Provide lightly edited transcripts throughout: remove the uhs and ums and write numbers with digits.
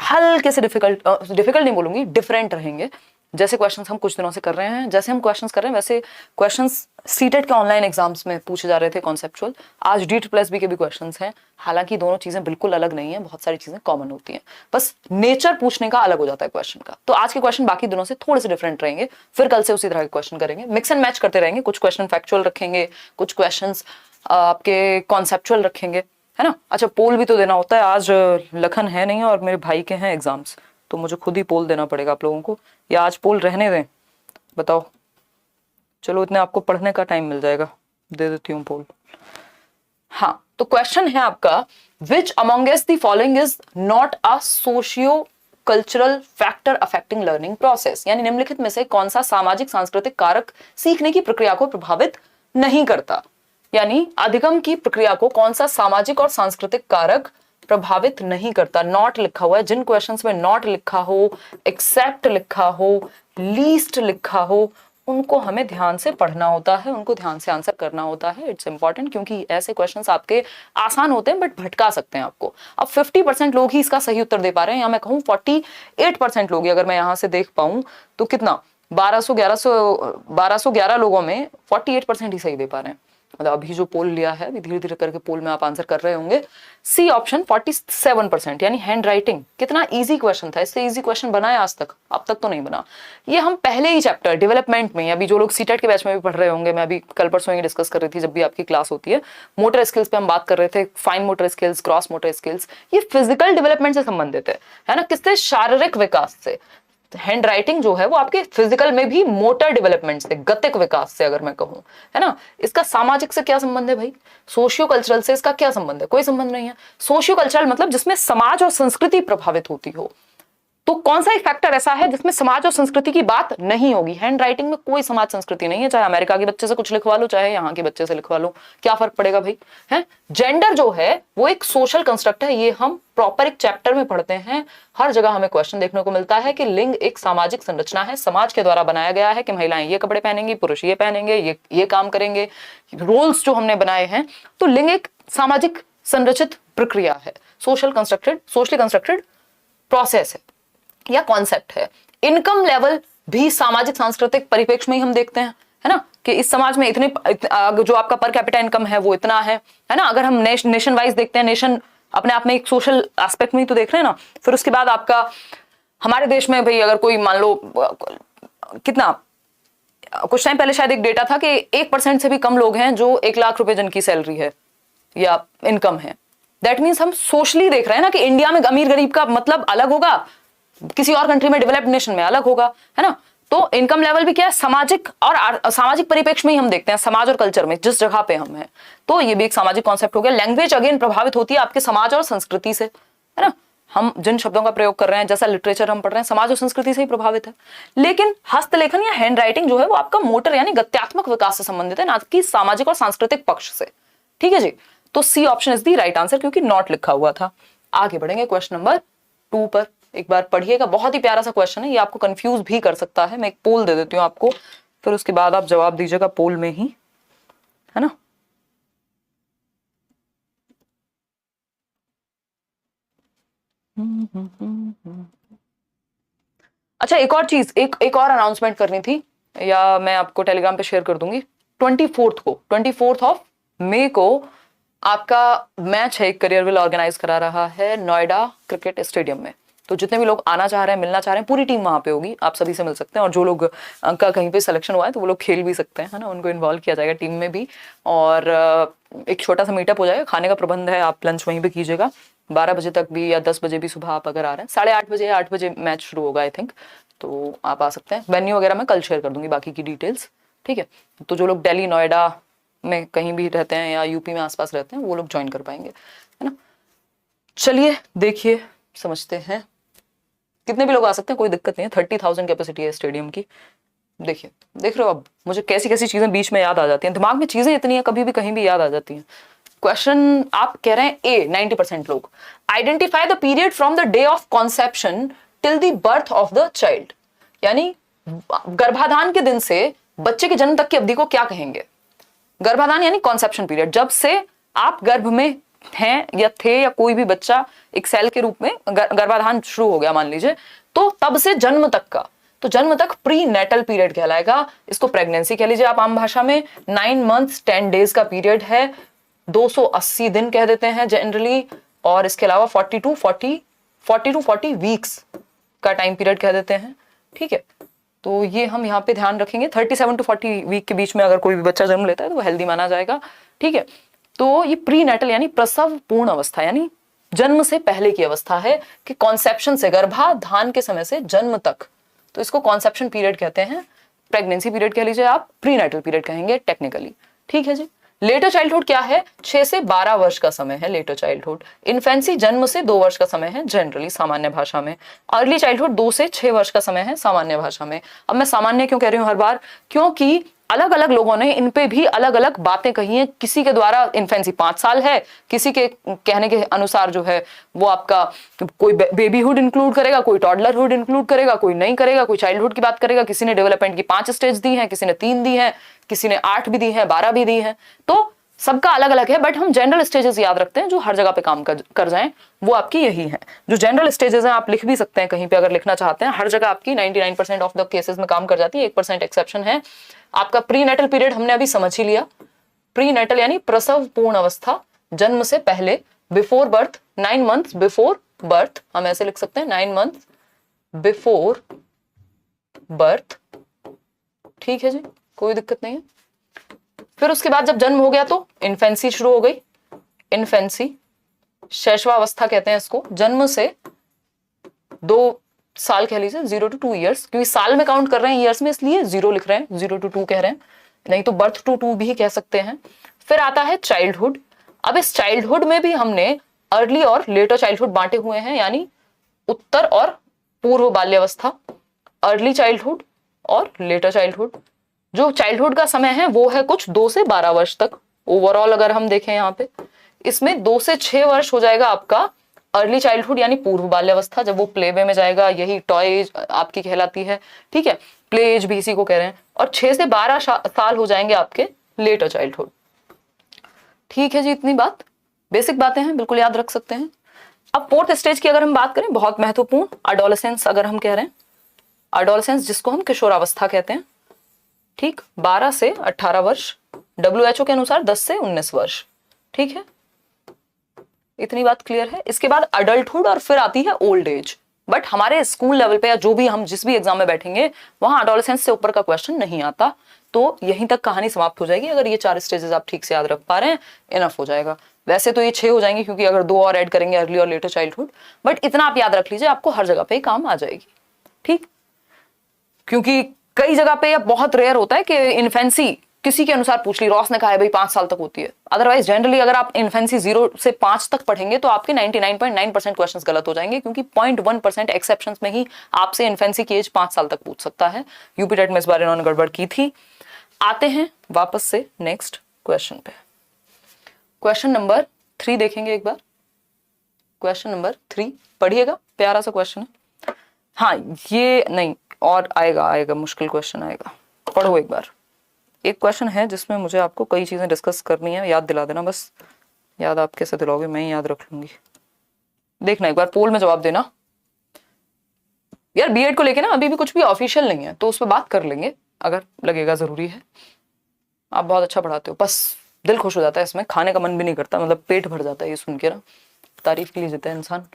हल्के से डिफिकल्ट नहीं बोलूंगी, डिफरेंट रहेंगे। जैसे क्वेश्चंस हम कुछ दिनों से कर रहे हैं, जैसे हम क्वेश्चंस कर रहे हैं वैसे क्वेश्चंस सीटेट के ऑनलाइन एग्जाम्स में पूछे जा रहे थे कॉन्सेप्चुअल। आज DEET+B के भी क्वेश्चंस हैं, हालांकि दोनों चीजें बिल्कुल अलग नहीं है, बहुत सारी चीजें कॉमन होती हैं, बस नेचर पूछने का अलग हो जाता है क्वेश्चन का। तो आज के क्वेश्चन बाकी दिनों से थोड़े से डिफरेंट रहेंगे, फिर कल से उसी तरह के क्वेश्चन करेंगे, मिक्स एंड मैच करते रहेंगे। कुछ क्वेश्चन फैक्चुअल रखेंगे, कुछ क्वेश्चन आपके कॉन्सेप्चुअल रखेंगे, है ना। अच्छा, पोल भी तो देना होता है। आज लखन है नहीं और मेरे भाई के हैं एग्जाम्स, तो मुझे खुद ही पोल देना पड़ेगा आप लोगों को, या आज पोल रहने दें, बताओ। चलो, इतने आपको पढ़ने का टाइम मिल जाएगा, दे देती हूँ पोल। हाँ, तो क्वेश्चन है आपका, which amongst the following is not a socio cultural factor affecting learning process, यानी निम्नलिखित में से कौन सा सामाजिक सांस्कृतिक कारक सीखने की प्रक्रिया को प्रभावित नहीं करता। यानी अधिगम की प्रक्रिया को कौन सा सामाजिक और सांस्कृतिक कारक प्रभावित नहीं करता। नॉट लिखा हुआ है, जिन क्वेश्चंस में नॉट लिखा हो, एक्सेप्ट लिखा हो, लीस्ट लिखा हो, उनको हमें ध्यान से पढ़ना होता है, उनको ध्यान से आंसर करना होता है। इट्स इंपॉर्टेंट, क्योंकि ऐसे क्वेश्चंस आपके आसान होते हैं बट भटका सकते हैं आपको। अब 50% लोग ही इसका सही उत्तर दे पा रहे हैं, या मैं कहूँ 48% लोग, अगर मैं यहाँ से देख पाऊं तो कितना 1211 लोगों में 48% ही सही दे पा रहे हैं। मतलब अभी जो पोल लिया है, धीरे धीरे करके पोल में आप आंसर कर रहे होंगे। सी ऑप्शन 47%, यानी हैंड राइटिंग। कितना इजी क्वेश्चन था, इससे इजी क्वेश्चन बनाया आज तक? अब तक तो नहीं बना। ये हम पहले ही चैप्टर डेवलपमेंट में, अभी जो लोग सीटेट के बैच में भी पढ़ रहे होंगे, मैं अभी कल परसों ही डिस्कस कर रही थी जब भी आपकी क्लास होती है, मोटर स्किल्स पे हम बात कर रहे थे, fine motor skills, cross motor skills, ये फिजिकल डेवलपमेंट से संबंधित है ना, किससे? शारीरिक विकास से। हैंड राइटिंग जो है वो आपके फिजिकल में भी मोटर डेवलपमेंट से, गतिक विकास से अगर मैं कहूं, है ना। इसका सामाजिक से क्या संबंध है भाई? सोशियो कल्चरल से इसका क्या संबंध है? कोई संबंध नहीं है। सोशियो कल्चरल मतलब जिसमें समाज और संस्कृति प्रभावित होती हो। तो कौन सा एक फैक्टर ऐसा है जिसमें समाज और संस्कृति की बात नहीं होगी? हैंड राइटिंग में कोई समाज संस्कृति नहीं है, चाहे अमेरिका के बच्चे से कुछ लिखवा लो, चाहे यहाँ के बच्चे से लिखवा लो, क्या फर्क पड़ेगा भाई? है जेंडर जो है वो एक सोशल कंस्ट्रक्ट है, ये हम प्रॉपर एक चैप्टर में पढ़ते हैं। हर जगह हमें क्वेश्चन देखने को मिलता है कि लिंग एक सामाजिक संरचना है, समाज के द्वारा बनाया गया है कि महिलाएं ये कपड़े पहनेंगी, पुरुष ये पहनेंगे, ये काम करेंगे, रोल्स जो हमने बनाए हैं। तो लिंग एक सामाजिक संरचित प्रक्रिया है, सोशली कंस्ट्रक्टेड प्रोसेस है या कॉन्सेप्ट है। इनकम लेवल भी सामाजिक सांस्कृतिक परिप्रेक्ष्य में ही हम देखते हैं, है ना, कि इस समाज में इतने जो आपका पर कैपिटा इनकम है वो इतना है ना। अगर हम नेशन वाइज देखते हैं, नेशन अपने आप में एक सोशल एस्पेक्ट में ही तो देख रहे हैं ना। फिर उसके बाद आपका हमारे देश में भाई अगर कोई मान लो कितना, कुछ टाइम पहले शायद एक डेटा था कि 1% से भी कम लोग हैं जो 1 लाख रुपए जिनकी सैलरी है या इनकम है। दैट मीन्स हम सोशली देख रहे हैं ना कि इंडिया में अमीर गरीब का मतलब अलग होगा, किसी और कंट्री में, डेवलप्ड नेशन में अलग होगा, है ना। तो इनकम लेवल भी क्या है, सामाजिक और सामाजिक परिप्रेक्ष्य में ही हम देखते हैं, समाज और कल्चर में जिस जगह पे हम हैं। तो ये भी एक सामाजिक कॉन्सेप्ट हो गया। लैंग्वेज अगेन प्रभावित होती है आपके समाज और संस्कृति से, है ना। हम जिन शब्दों का प्रयोग कर रहे हैं, जैसा लिटरेचर हम पढ़ रहे हैं, समाज और संस्कृति से ही प्रभावित है। लेकिन हस्तलेखन या हैंड राइटिंग जो है वो आपका मोटर यानी गत्यात्मक विकास से संबंधित है, ना कि सामाजिक और सांस्कृतिक पक्ष से। ठीक है जी, तो C option is the right answer, क्योंकि नॉट लिखा हुआ था। आगे बढ़ेंगे क्वेश्चन नंबर 2 पर। एक बार पढ़िएगा, बहुत ही प्यारा सा क्वेश्चन है, ये आपको कंफ्यूज भी कर सकता है। मैं एक पोल दे देती हूँ आपको, फिर उसके बाद आप जवाब दीजिएगा पोल में ही, है ना। अच्छा, एक और चीज, एक और अनाउंसमेंट करनी थी, या मैं आपको टेलीग्राम पे शेयर कर दूंगी। 24 ऑफ मई को आपका मैच है, एक करियरविल ऑर्गेनाइज करा रहा है नोएडा क्रिकेट स्टेडियम में। तो जितने भी लोग आना चाह रहे हैं, मिलना चाह रहे हैं, पूरी टीम वहां पे होगी, आप सभी से मिल सकते हैं। और जो लोग का कहीं पे सिलेक्शन हुआ है तो वो लोग खेल भी सकते हैं, है ना, उनको इन्वॉल्व किया जाएगा टीम में भी। और एक छोटा सा मीटअप हो जाएगा, खाने का प्रबंध है, आप लंच वहीं पे कीजिएगा। 12 बजे तक भी या 10 बजे भी सुबह आप अगर आ रहे हैं, 8:30 बजे या 8 बजे मैच शुरू होगा आई थिंक, तो आप आ सकते हैं। वेन्यू वगैरह मैं कल शेयर कर दूंगी, बाकी की डिटेल्स, ठीक है। तो जो लोग दिल्ली, नोएडा में कहीं भी रहते हैं या यूपी में आसपास रहते हैं, वो लोग ज्वाइन कर पाएंगे, है ना। चलिए देखिए, समझते हैं, कितने भी लोग आ सकते हैं, कोई दिक्कत नहीं है। 30,000 कैपेसिटी है स्टेडियम की। देखिए, देख रहे हो अब मुझे कैसी कैसी चीजें बीच में याद आ जाती हैं, दिमाग में चीजें इतनी है, कभी भी कहीं भी याद आ जाती हैं। क्वेश्चन आप कह रहे हैं ए, 90% लोग, identify the period from the day of conception till the birth of the child, यानी गर्भाधान के दिन से बच्चे के जन्म तक की अवधि को क्या कहेंगे? गर्भाधान यानी कॉन्सेप्शन पीरियड, जब से आप गर्भ में हैं या थे या कोई भी बच्चा एक सेल के रूप में गर्भाधान शुरू हो गया मान लीजिए, तो तब से जन्म तक का, तो जन्म तक प्री नेटल पीरियड कहलाएगा। इसको प्रेगनेंसी कह लीजिए आप आम भाषा में। 9 months 10 days का पीरियड है, 280 दिन कह देते हैं जनरली, और इसके अलावा 40 to 40 वीक्स का टाइम पीरियड कह देते हैं। ठीक है, तो ये हम यहाँ पे ध्यान रखेंगे। 37 to 40 वीक के बीच में अगर कोई भी बच्चा जन्म लेता है तो वो हेल्दी माना जाएगा। ठीक है, तो ये प्री नेटल यानी प्रसव पूर्ण अवस्था, यानी जन्म से पहले की अवस्था है कि कॉन्सेप्शन से, गर्भाधान के समय से जन्म तक, तो इसको कॉन्सेप्शन पीरियड कहते हैं। प्रेगनेंसी पीरियड कह लीजिए आप, प्री नेटल पीरियड कहेंगे टेक्निकली। ठीक है जी। लेटर चाइल्डहुड क्या है? 6 से 12 वर्ष का समय है लेटर चाइल्डहुड। इन्फेंसी जन्म से 2 वर्ष का समय है जनरली सामान्य भाषा में। अर्ली चाइल्डहुड 2 से 6 वर्ष का समय है सामान्य भाषा में। अब मैं सामान्य क्यों कह रही हूं हर बार? क्योंकि अलग अलग लोगों ने इन पे भी अलग अलग बातें कही हैं। किसी के द्वारा इन्फेंसी 5 साल है, किसी के कहने के अनुसार जो है वो आपका कोई बेबीहुड इंक्लूड करेगा, कोई टॉडलरहुड इंक्लूड करेगा, कोई नहीं करेगा, कोई चाइल्डहुड की बात करेगा। किसी ने डेवलपमेंट की 5 स्टेज दी हैं, किसी ने 3 दी हैं, किसी ने 8 भी दी हैं, 12 भी दी हैं। तो सबका अलग अलग है, बट हम जनरल स्टेजेस याद रखते हैं जो हर जगह पे काम कर जाएं, वो आपकी यही है। जो जनरल स्टेजेस हैं आप लिख भी सकते हैं कहीं पे अगर लिखना चाहते हैं। हर जगह आपकी 99% ऑफ द केसेस में काम कर जाती है, 1% एक्सेप्शन है। आपका प्री नेटल पीरियड हमने अभी समझ ही लिया। प्री नेटल यानी प्रसव पूर्ण अवस्था, जन्म से पहले, before birth, 9 months before birth, हम ऐसे लिख सकते हैं 9 months बिफोर बर्थ। ठीक है जी, कोई दिक्कत नहीं है। फिर उसके बाद जब जन्म हो गया तो इन्फेंसी शुरू हो गई। इन्फेंसी शैशवावस्था कहते हैं इसको। जन्म से 2 साल कह लीजिए, 0 to 2 years, क्योंकि साल में काउंट कर रहे हैं ईयर्स में इसलिए 0 लिख रहे हैं, 0 to 2 कह रहे हैं, नहीं तो बर्थ टू 2 भी कह सकते हैं। फिर आता है चाइल्डहुड। अब इस चाइल्डहुड में भी हमने अर्ली और लेटर चाइल्डहुड बांटे हुए हैं, यानी उत्तर और पूर्व बाल्यावस्था, अर्ली चाइल्डहुड और लेटर चाइल्डहुड। जो चाइल्डहुड का समय है वो है कुछ 2 से 12 वर्ष तक ओवरऑल। अगर हम देखें यहाँ पे, इसमें 2 से 6 वर्ष हो जाएगा आपका अर्ली चाइल्डहुड यानी पूर्व बाल्यावस्था, जब वो प्ले वे में जाएगा, यही टॉय एज आपकी कहलाती है। ठीक है, प्ले एज भी इसी को कह रहे हैं। और 6 से 12 साल हो जाएंगे आपके लेटर चाइल्डहुड। ठीक है जी, इतनी बात बेसिक बातें हैं, बिल्कुल याद रख सकते हैं। अब 4th स्टेज की अगर हम बात करें, बहुत महत्वपूर्ण, अडोलेसेंस अगर हम कह रहे हैं, अडोलेसेंस जिसको हम किशोरावस्था कहते हैं। ठीक, 12 से 18 वर्ष, WHO के अनुसार 10 से 19 वर्ष। ठीक है, इतनी बात क्लियर है। इसके बाद अडल्टहुड और फिर आती है ओल्ड एज। बट हमारे स्कूल लेवल पे या जो भी हम जिस भी एग्जाम में बैठेंगे वहां एडोलेसेंस से ऊपर का क्वेश्चन नहीं आता। तो यहीं तक कहानी समाप्त हो जाएगी। अगर ये 4 स्टेजेस आप ठीक से याद रख पा रहे हैं, इनफ हो जाएगा। वैसे तो ये 6 हो जाएंगे क्योंकि अगर 2 और ऐड करेंगे, अर्ली और लेटर चाइल्डहुड, बट इतना आप याद रख लीजिए, आपको हर जगह पे काम आ जाएगी। ठीक, क्योंकि कई जगह पे बहुत रेयर होता है कि इन्फेंसी किसी के अनुसार पूछ ली, रॉस ने कहा है भाई 5 साल तक होती है। अदरवाइज जनरली अगर आप इन्फेंसी 0 से 5 तक पढ़ेंगे तो आपके 99.9% क्वेश्चंस गलत हो जाएंगे, क्योंकि 0.1% एक्सेप्शंस में ही आपसे इन्फेंसी की एज 5 साल तक पूछ सकता है। यूपी टेट में इस बार इन्होंने गड़बड़ की थी। आते हैं वापस से नेक्स्ट क्वेश्चन पे। क्वेश्चन नंबर 3 देखेंगे एक बार। क्वेश्चन नंबर 3 पढ़िएगा, प्यारा सा क्वेश्चन है। हाँ, ये नहीं और आएगा मुश्किल क्वेश्चन आएगा, पढ़ो एक बार। एक क्वेश्चन है जिसमें मुझे आपको कई चीजें डिस्कस करनी है, याद दिला देना बस। याद आप कैसे दिलाओगे, मैं ही याद रख लूंगी। देखना एक बार, पोल में जवाब देना। यार बीएड को लेके ना अभी भी कुछ भी ऑफिशियल नहीं है, तो उस पर बात कर लेंगे अगर लगेगा जरूरी है। आप बहुत अच्छा पढ़ाते हो, बस दिल खुश हो जाता है इसमें, खाने का मन भी नहीं करता, मतलब पेट भर जाता है ये सुन के ना। तारीफ के लिए जीता है इंसान।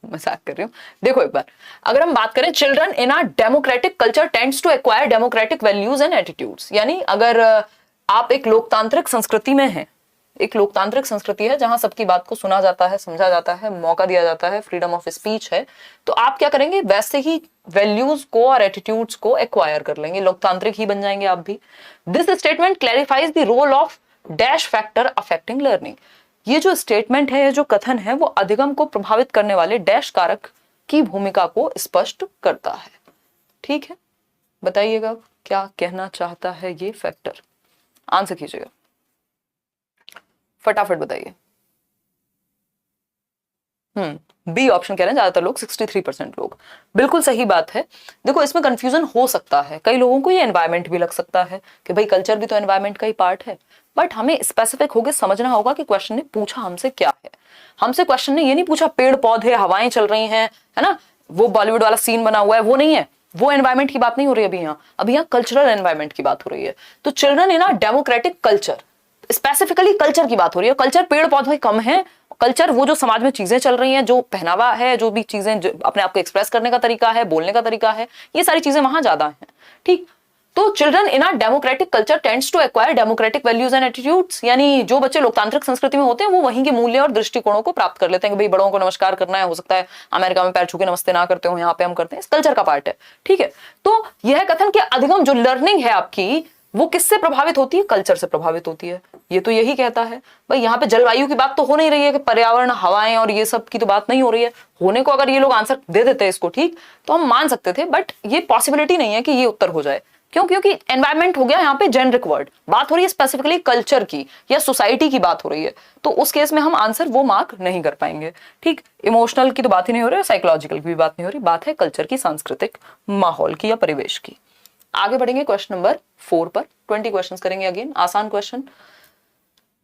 मजाक कर रही हूँ। देखो एक बार, अगर हम बात करें, children in a democratic culture tends to acquire democratic values and attitudes, यानी अगर आप एक लोकतांत्रिक संस्कृति में हैं, एक लोकतांत्रिक संस्कृति है जहां सबकी बात को सुना जाता है, समझा जाता है, मौका दिया जाता है, फ्रीडम ऑफ स्पीच है, तो आप क्या करेंगे, वैसे ही वैल्यूज को और एटीट्यूड्स को एक्वायर कर लेंगे, लोकतांत्रिक ही बन जाएंगे आप भी। This statement clarifies the role of dash factor affecting learning. ये जो स्टेटमेंट है, जो कथन है, वो अधिगम को प्रभावित करने वाले डैश कारक की भूमिका को स्पष्ट करता है। ठीक है, बताइएगा क्या कहना चाहता है ये फैक्टर, आंसर कीजिएगा, फटाफट बताइए। बी ऑप्शन कह रहे हैं ज्यादातर लोग, 63% लोग। बिल्कुल सही बात है। देखो इसमें कंफ्यूजन हो सकता है, कई लोगों को ये एनवायरमेंट भी लग सकता है कि भाई कल्चर भी तो एनवायरमेंट का ही पार्ट है, बट हमें स्पेसिफिक होकर समझना होगा कि क्वेश्चन ने पूछा हमसे क्या है। हमसे क्वेश्चन ने ये नहीं पूछा पेड़ पौधे हवाएं चल रही हैं, है ना, वो बॉलीवुड वाला सीन बना हुआ है, वो नहीं है, वो एनवायरमेंट की बात नहीं हो रही अभी यहाँ। अभी यहाँ कल्चरल एनवायरमेंट की बात हो रही है। तो children in a democratic culture, specifically culture की बात हो रही है। कल्चर पेड़ पौधे कम है, कल्चर वो जो समाज में चीजें चल रही हैं, जो पहनावा है, जो भी चीजें अपने आप को एक्सप्रेस करने का तरीका है, बोलने का तरीका है, ये सारी चीजें वहां ज्यादा हैं। ठीक, तो children in a democratic culture tends to acquire democratic values and attitudes, यानी जो बच्चे लोकतांत्रिक संस्कृति में होते हैं वो वहीं के मूल्य और दृष्टिकोणों को प्राप्त कर लेते हैं कि भाई बड़ों को नमस्कार करना है, हो सकता है अमेरिका में पैर छू के नमस्ते ना करते हो, यहाँ पे हम करते हैं, इस कल्चर का पार्ट है। ठीक है, तो यह कथन कि अधिगम जो लर्निंग है आपकी वो किससे प्रभावित होती है, कल्चर से प्रभावित होती है, ये तो यही कहता है। भाई यहाँ पे जलवायु की बात तो हो नहीं रही है कि पर्यावरण हवाएं और ये सब की तो बात नहीं हो रही है। होने को अगर ये लोग आंसर दे देते इसको ठीक तो हम मान सकते थे, बट ये पॉसिबिलिटी नहीं है कि ये उत्तर हो जाए। क्यों? क्योंकि एनवायरमेंट हो गया यहाँ पे जेनरिक वर्ड, बात हो रही है स्पेसिफिकली कल्चर की या सोसाइटी की बात हो रही है, तो उस केस में हम आंसर वो मार्क नहीं कर पाएंगे। ठीक, इमोशनल की तो बात ही नहीं हो रही, साइकोलॉजिकल की भी बात नहीं हो रही, बात है कल्चर की, सांस्कृतिक माहौल की या परिवेश की। आगे बढ़ेंगे क्वेश्चन नंबर 4 पर। 20 क्वेश्चंस करेंगे, अगेन आसान क्वेश्चन।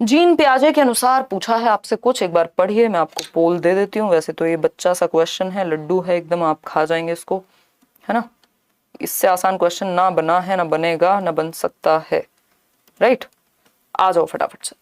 जीन पियाजे के अनुसार पूछा है आपसे कुछ, एक बार पढ़िए, मैं आपको पोल दे देती हूँ। वैसे तो ये बच्चा सा क्वेश्चन है, लड्डू है एकदम, आप खा जाएंगे इसको, है ना। इससे आसान क्वेश्चन ना बना है, ना बनेगा, ना बन सकता है, राइट। आ जाओ फटाफट से।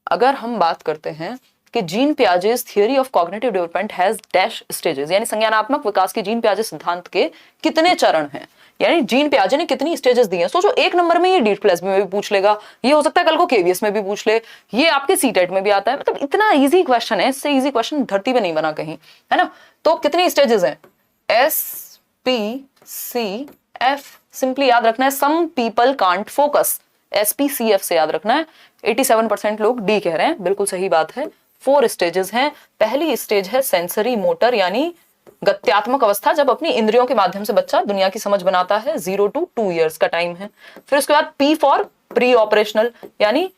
अगर हम बात करते हैं कि gene Piaget's theory of cognitive development has dash stages, यानी संज्ञानात्मक विकास के जीन पियाजे सिद्धांत के कितने चरण हैं, यानी जीन पियाजे ने कितनी स्टेजेस दी हैं। सोचो एक नंबर में ये डीट प्लस में भी पूछ लेगा, ये हो सकता है कल को केवीएस में भी पूछ ले, ये आपके सीटेट में भी आता है, मतलब इतना इजी क्वेश्चन है, इससे इजी क्वेश्चन धरती पे नहीं बना कहीं, है ना। तो कितनी स्टेजेस हैं, S P C F, simply याद रखना है, some people can't focus, SPCF से याद रखना है। 87% लोग डी कह रहे हैं, बिल्कुल सही बात है। 4 स्टेजेस हैं। पहली स्टेज है सेंसरी मोटर, यानी गत्यात्मक अवस्था, जब अपनी इंद्रियों के माध्यम से बच्चा दुनिया की समझ बनाता है, 0 to 2 years का टाइम है। फिर उसके बाद P फॉर प्री ऑपरेशनल, यानी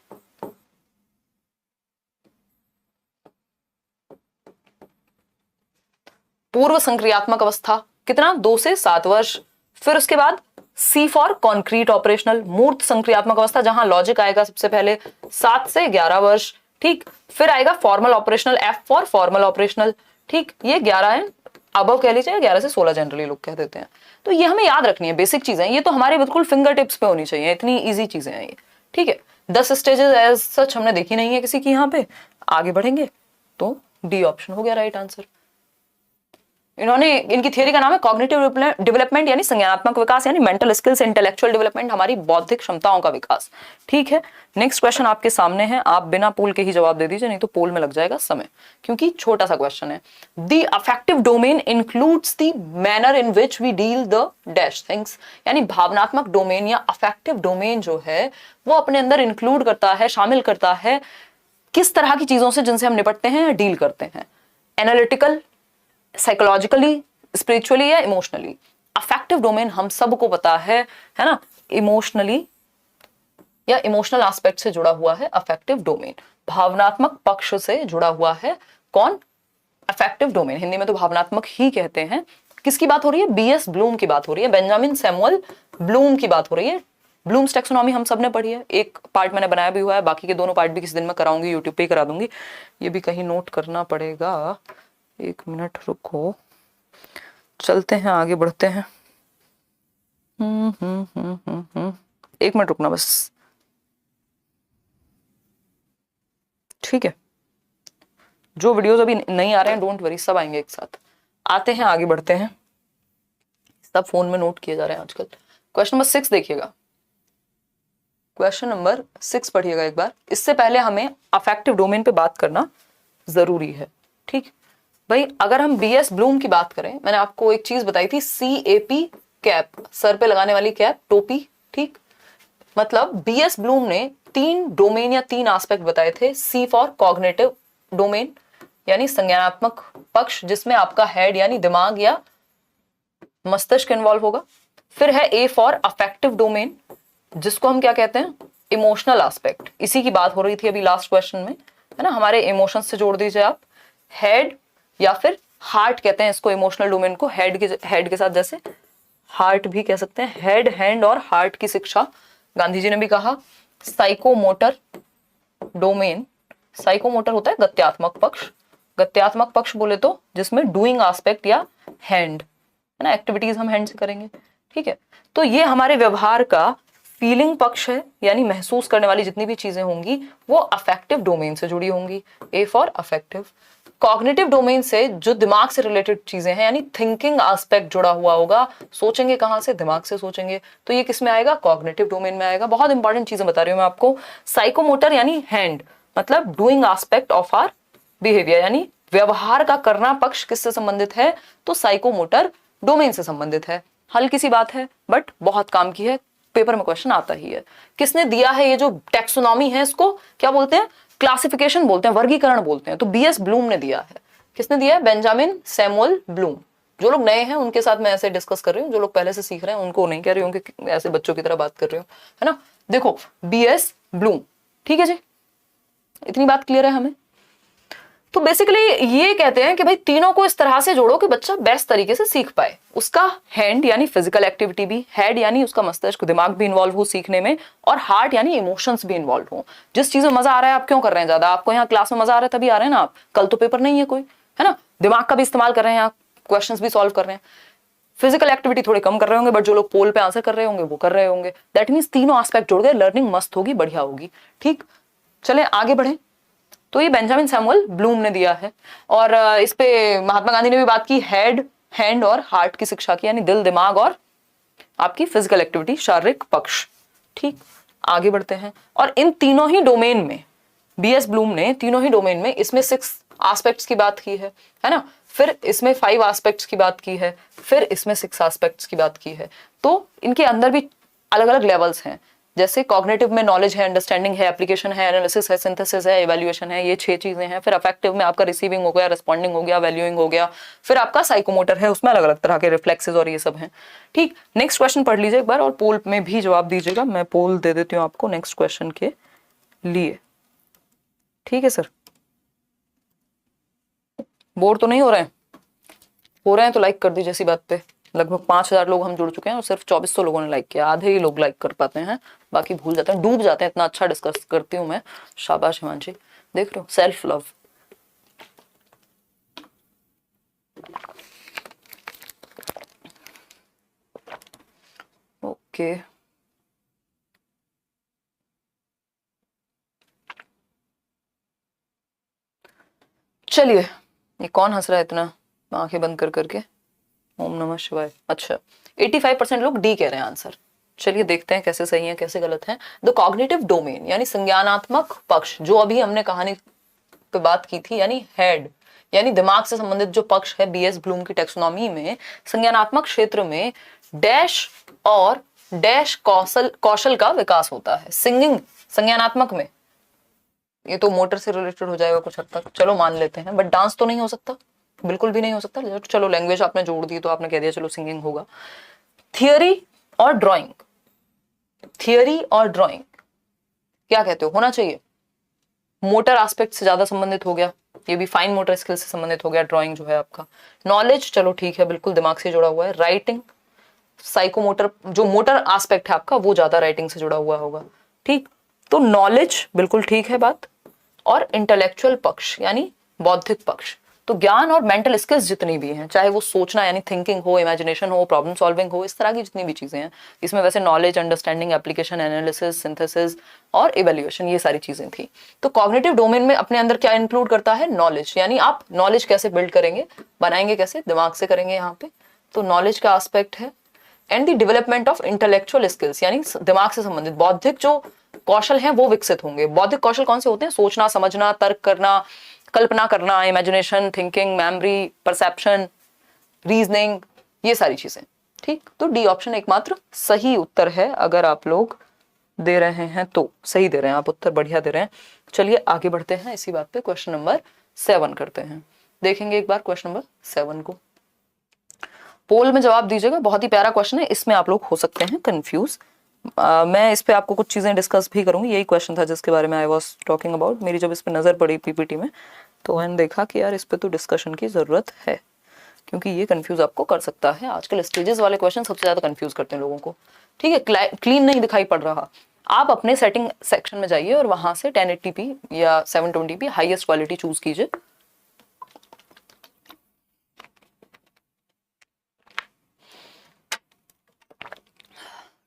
पूर्व संक्रियात्मक अवस्था, कितना, 2 से 7 वर्ष। फिर उसके बाद C फॉर कॉन्क्रीट ऑपरेशनल, मूर्त संक्रियात्मक अवस्था, जहां लॉजिक आएगा सबसे पहले, 7 से 11 वर्ष। ठीक, फिर आएगा formal operational, F for formal operational. ठीक, ये 11 है, अब कह लीजिए 11 से 16 जनरली लोग कह देते हैं। तो ये हमें याद रखनी है, बेसिक चीजें, ये तो हमारे बिल्कुल फिंगर टिप्स पे होनी चाहिए, इतनी इजी चीजें हैं ये। ठीक है, 10 स्टेजेस एज सच हमने देखी नहीं है किसी की यहाँ पे। आगे बढ़ेंगे तो डी ऑप्शन हो गया राइट आंसर। इन्होंने, इनकी थियरी का नाम है कॉग्निटिव डेवलपमेंट, यानी संज्ञानात्मक विकास, यानी मेंटल स्किल्स, इंटेलेक्चुअल डेवलपमेंट, हमारी बौद्धिक क्षमताओं का विकास। ठीक है, नेक्स्ट क्वेश्चन आपके सामने है, आप बिना पोल के ही जवाब दे दीजिए, नहीं तो पोल में लग जाएगा समय, क्योंकि छोटा सा क्वेश्चन है। The affective domain includes the manner in which we deal the dash things, यानी भावनात्मक डोमेन या अफेक्टिव डोमेन जो है वो अपने अंदर इंक्लूड करता है, शामिल करता है किस तरह की चीजों से जिनसे हम निपटते हैं या डील करते हैं, एनालिटिकल, साइकोलॉजिकली, स्पिरिचुअली या इमोशनली। अफेक्टिव डोमेन हम सबको पता है ना, इमोशनली या इमोशनल एस्पेक्ट से जुड़ा हुआ है अफेक्टिव डोमेन, भावनात्मक पक्ष से जुड़ा हुआ है कौन, अफेक्टिव डोमेन। हिंदी में तो भावनात्मक ही कहते हैं। किसकी बात हो रही है, BS ब्लूम की बात हो रही है, बेंजामिन सैमुअल ब्लूम की बात हो रही है। ब्लूम्स टैक्सोनॉमी हम सब ने पढ़ी है, एक पार्ट मैंने बनाया भी हुआ है, बाकी के दोनों पार्ट भी किसी दिन में कराऊंगी, यूट्यूब पे ही करा दूंगी, ये भी कहीं नोट करना पड़ेगा। 1 मिनट रुको, चलते हैं आगे बढ़ते हैं। 1 मिनट रुकना बस, ठीक है। जो वीडियोस अभी नहीं आ रहे हैं डोंट वरी, सब आएंगे एक साथ। आते हैं आगे बढ़ते हैं, सब फोन में नोट किए जा रहे हैं आजकल। क्वेश्चन नंबर 6 देखिएगा, क्वेश्चन नंबर 6 पढ़िएगा एक बार। इससे पहले हमें अफेक्टिव डोमेन पे बात करना जरूरी है। ठीक भाई, अगर हम BS ब्लूम की बात करें, मैंने आपको एक चीज बताई थी, CAP कैप, सर पे लगाने वाली कैप, टोपी। ठीक, मतलब BS ब्लूम ने 3 डोमेन या 3 एस्पेक्ट बताए थे। C फॉर कॉग्निटिव डोमेन, यानी संज्ञानात्मक पक्ष, जिसमें आपका हेड यानी दिमाग या मस्तिष्क इन्वॉल्व होगा। फिर है A फॉर अफेक्टिव डोमेन, जिसको हम क्या कहते हैं, इमोशनल एस्पेक्ट। इसी की बात हो रही थी अभी लास्ट क्वेश्चन में, है ना, हमारे इमोशंस से जोड़ दीजिए आप। हेड या फिर हार्ट कहते हैं इसको, इमोशनल डोमेन को हेड के साथ, जैसे हार्ट भी कह सकते हैं, हेड, हैंड और हार्ट की शिक्षा। गांधी जी ने भी कहा साइकोमोटर डोमेन, साइकोमोटर होता है गत्यात्मक पक्ष, गत्यात्मक पक्ष बोले तो जिसमें डूइंग एस्पेक्ट या हैंड है ना, एक्टिविटीज हम हैंड से करेंगे, ठीक है। तो ये हमारे व्यवहार का फीलिंग पक्ष है, यानी महसूस करने वाली जितनी भी चीजें होंगी वो अफेक्टिव डोमेन से जुड़ी होंगी, A for affective. Cognitive domain से जो दिमाग से रिलेटेड चीजें हैं, यानी थिंकिंग एस्पेक्ट जुड़ा हुआ होगा, सोचेंगे कहां से, दिमाग से सोचेंगे, तो ये किस में आएगा, कॉग्निटिव डोमेन में आएगा। बहुत इंपॉर्टेंट चीजें बता रही हूं मैं आपको। साइकोमोटर यानी हैंड, मतलब doing aspect of are behaviour, यानी व्यवहार का करना पक्ष किससे संबंधित है, तो साइकोमोटर डोमेन से संबंधित है। हल्की सी बात है बट बहुत काम की है, पेपर में क्वेश्चन आता ही है। किसने दिया है ये जो टैक्सोनॉमी है, इसको क्या बोलते हैं, क्लासिफिकेशन बोलते हैं, वर्गीकरण बोलते हैं, तो बीएस ब्लूम ने दिया है। किसने दिया है, बेंजामिन सैमुअल ब्लूम। जो लोग नए हैं उनके साथ मैं ऐसे डिस्कस कर रही हूँ, जो लोग पहले से सीख रहे हैं उनको नहीं कह रही हूँ कि ऐसे बच्चों की तरह बात कर रही हूँ, है ना। देखो बीएस ब्लूम, ठीक है जी, इतनी बात क्लियर है हमें। तो बेसिकली ये कहते हैं कि भाई तीनों को इस तरह से जोड़ो कि बच्चा बेस्ट तरीके से सीख पाए। उसका हैंड यानी फिजिकल एक्टिविटी भी, हेड यानी उसका मस्तिष्क दिमाग भी इन्वॉल्व हो सीखने में, और हार्ट यानी इमोशंस भी इन्वॉल्व हो। जिस चीज में मजा आ रहा है आप क्यों कर रहे हैं ज्यादा, आपको यहाँ क्लास में मजा आ रहा है तभी आ रहे हैं ना आप, कल तो पेपर नहीं है कोई, है ना, दिमाग का भी इस्तेमाल कर रहे हैं आप, क्वेश्चंस भी सॉल्व कर रहे हैं। फिजिकल एक्टिविटी थोड़ी कम कर रहे होंगे बट जो लोग पोल पे आंसर कर रहे होंगे वो कर रहे होंगे। दैट मीन्स तीनों एस्पेक्ट जोड़ गए, लर्निंग मस्त होगी, बढ़िया होगी, ठीक। चले आगे बढ़े। तो ये बेंजामिन सैमुअल ब्लूम ने दिया है, और इस पे महात्मा गांधी ने भी बात की, हेड, हैंड और हार्ट की शिक्षा की, यानी दिल, दिमाग और आपकी फिजिकल एक्टिविटी, शारीरिक पक्ष, ठीक। आगे बढ़ते हैं। और इन तीनों ही डोमेन में बीएस ब्लूम ने तीनों ही डोमेन में इसमें 6 एस्पेक्ट्स की बात की है ना, फिर इसमें 5 एस्पेक्ट्स की बात की है, फिर इसमें 6 एस्पेक्ट्स की बात की है। तो इनके अंदर भी अलग अलग लेवल्स हैं। जैसे कॉग्निटिव में नॉलेज है, अंडरस्टैंडिंग है, एप्लीकेशन है, एनालिसिस है, सिंथेसिस है, इवैल्यूएशन है, ये 6 चीजें हैं। फिर अफेक्टिव में आपका रिसीविंग हो गया, रिस्पॉन्डिंग हो गया, वैल्यूइंग हो गया। फिर आपका साइकोमोटर है, उसमें अलग अलग तरह के रिफ्लेक्सेस और ये सब हैं, ठीक। नेक्स्ट क्वेश्चन पढ़ लीजिए एक बार और पोल में भी जवाब दीजिएगा। मैं पोल दे देती हूँ आपको नेक्स्ट क्वेश्चन के लिए, ठीक है सर। बोर तो नहीं हो रहे हैं? हो रहे हैं तो लाइक कर दीजिए इसी बात पे। लगभग 5000 लोग हम जुड़ चुके हैं और सिर्फ 2400 लोगों ने लाइक किया। आधे ही लोग लाइक कर पाते हैं, बाकी भूल जाते हैं, डूब जाते हैं। इतना अच्छा डिस्कस करती हूँ मैं, शाबाश हिमांशी, देख रहे हो, सेल्फ लव। ओके चलिए, ये कौन हंस रहा है इतना आंखें बंद कर करके, ओम नमः शिवाय। अच्छा 85% लोग डी कह रहे हैं आंसर। चलिए देखते हैं कैसे सही है कैसे गलत है। द कॉग्निटिव डोमेन यानी संज्ञानात्मक पक्ष, जो अभी हमने कहानी पे बात की थी, यानी हेड यानी दिमाग से संबंधित जो पक्ष है बीएस ब्लूम की टैक्सोनॉमी में, संज्ञानात्मक क्षेत्र में डैश और डैश कौशल का विकास होता है। सिंगिंग संज्ञानात्मक में, ये तो मोटर से रिलेटेड हो जाएगा कुछ हद तक, चलो मान लेते हैं, बट डांस तो नहीं हो सकता, बिल्कुल भी नहीं हो सकता। चलो लैंग्वेज आपने जोड़ दी तो आपने कह दिया चलो सिंगिंग होगा। थियरी और ड्राइंग, थियरी और ड्राइंग क्या कहते हो, होना चाहिए? मोटर एस्पेक्ट से ज्यादा संबंधित हो गया, ये भी फाइन मोटर स्किल से संबंधित हो गया। ड्राइंग जो है आपका नॉलेज, चलो ठीक है, बिल्कुल दिमाग से जुड़ा हुआ है। राइटिंग, साइकोमोटर जो मोटर एस्पेक्ट है आपका वो ज्यादा राइटिंग से जुड़ा हुआ होगा, ठीक। तो नॉलेज बिल्कुल ठीक है बात। और इंटेलेक्चुअल पक्ष यानी बौद्धिक पक्ष, तो ज्ञान और मेंटल स्किल्स जितनी भी हैं, चाहे वो सोचना यानी थिंकिंग हो, इमेजिनेशन हो, प्रॉब्लम सॉल्विंग हो, इस तरह की जितनी भी चीजें हैं, इसमें वैसे knowledge, understanding, application, analysis, synthesis और इवैल्यूएशन, ये सारी चीजें थी। तो कॉग्निटिव डोमेन में अपने अंदर क्या इंक्लूड करता है? नॉलेज, यानी आप नॉलेज कैसे बिल्ड करेंगे, बनाएंगे कैसे, दिमाग से करेंगे यहाँ पे, तो नॉलेज का एस्पेक्ट है। And the development of intellectual skills, यानी दिमाग से संबंधित बौद्धिक जो कौशल हैं वो विकसित होंगे। बौद्धिक कौशल कौन से होते हैं? सोचना, समझना, तर्क करना, कल्पना करना, imagination, thinking, memory, perception, reasoning, ये सारी चीजें, ठीक। तो डी ऑप्शन एकमात्र सही उत्तर है। अगर आप लोग दे रहे हैं तो सही दे रहे हैं आप उत्तर, बढ़िया दे रहे हैं। चलिए आगे बढ़ते हैं इसी बात पे, क्वेश्चन नंबर 7 करते हैं। देखेंगे एक बार क्वेश्चन नंबर 7 को, पोल में जवाब दीजिएगा। बहुत ही प्यारा क्वेश्चन है, इसमें आप लोग हो सकते हैं कंफ्यूज। मैं इस पे आपको कुछ चीजें डिस्कस भी करूंगी। यही क्वेश्चन था जिसके बारे में आई वाज टॉकिंग अबाउट। मेरी जब इस पे नजर पड़ी पीपीटी में तो मैंने देखा कि यार इस पे तो डिस्कशन की जरूरत है, क्योंकि ये कंफ्यूज आपको कर सकता है। आजकल स्टेजेस वाले क्वेश्चन सबसे ज्यादा कंफ्यूज करते हैं लोगों को। ठीक है, क्लीन नहीं दिखाई पड़ रहा, आप अपने सेटिंग सेक्शन में जाइए और वहां से 1080p या 720p हाईएस्ट क्वालिटी चूज कीजिए।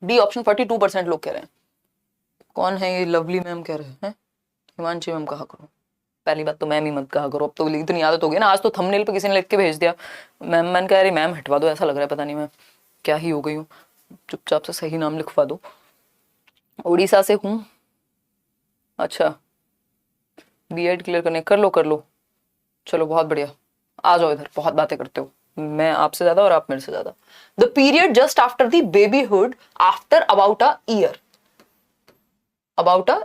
डी ऑप्शन 42% लोग कह रहे हैं। कौन है ये लवली मैम कह रहे हैं? हिमांशी मैम कहा करो। पहली बात तो मैम ही मत कहा करो, अब तो इतनी आदत हो गई ना। आज तो थंबनेल पे किसी ने लिख के भेज दिया मैम, मैंने कह रही मैम हटवा दो, ऐसा लग रहा है पता नहीं मैं क्या ही हो गई हूँ, चुपचाप से सही नाम लिखवा दो। उड़ीसा से हूँ। अच्छा, बीएड क्लियर करने, कर लो, चलो बहुत बढ़िया, आ जाओ इधर, बहुत बातें करते हो, मैं आपसे ज्यादा और आप मेरे से ज्यादा। The period just after the babyhood after about a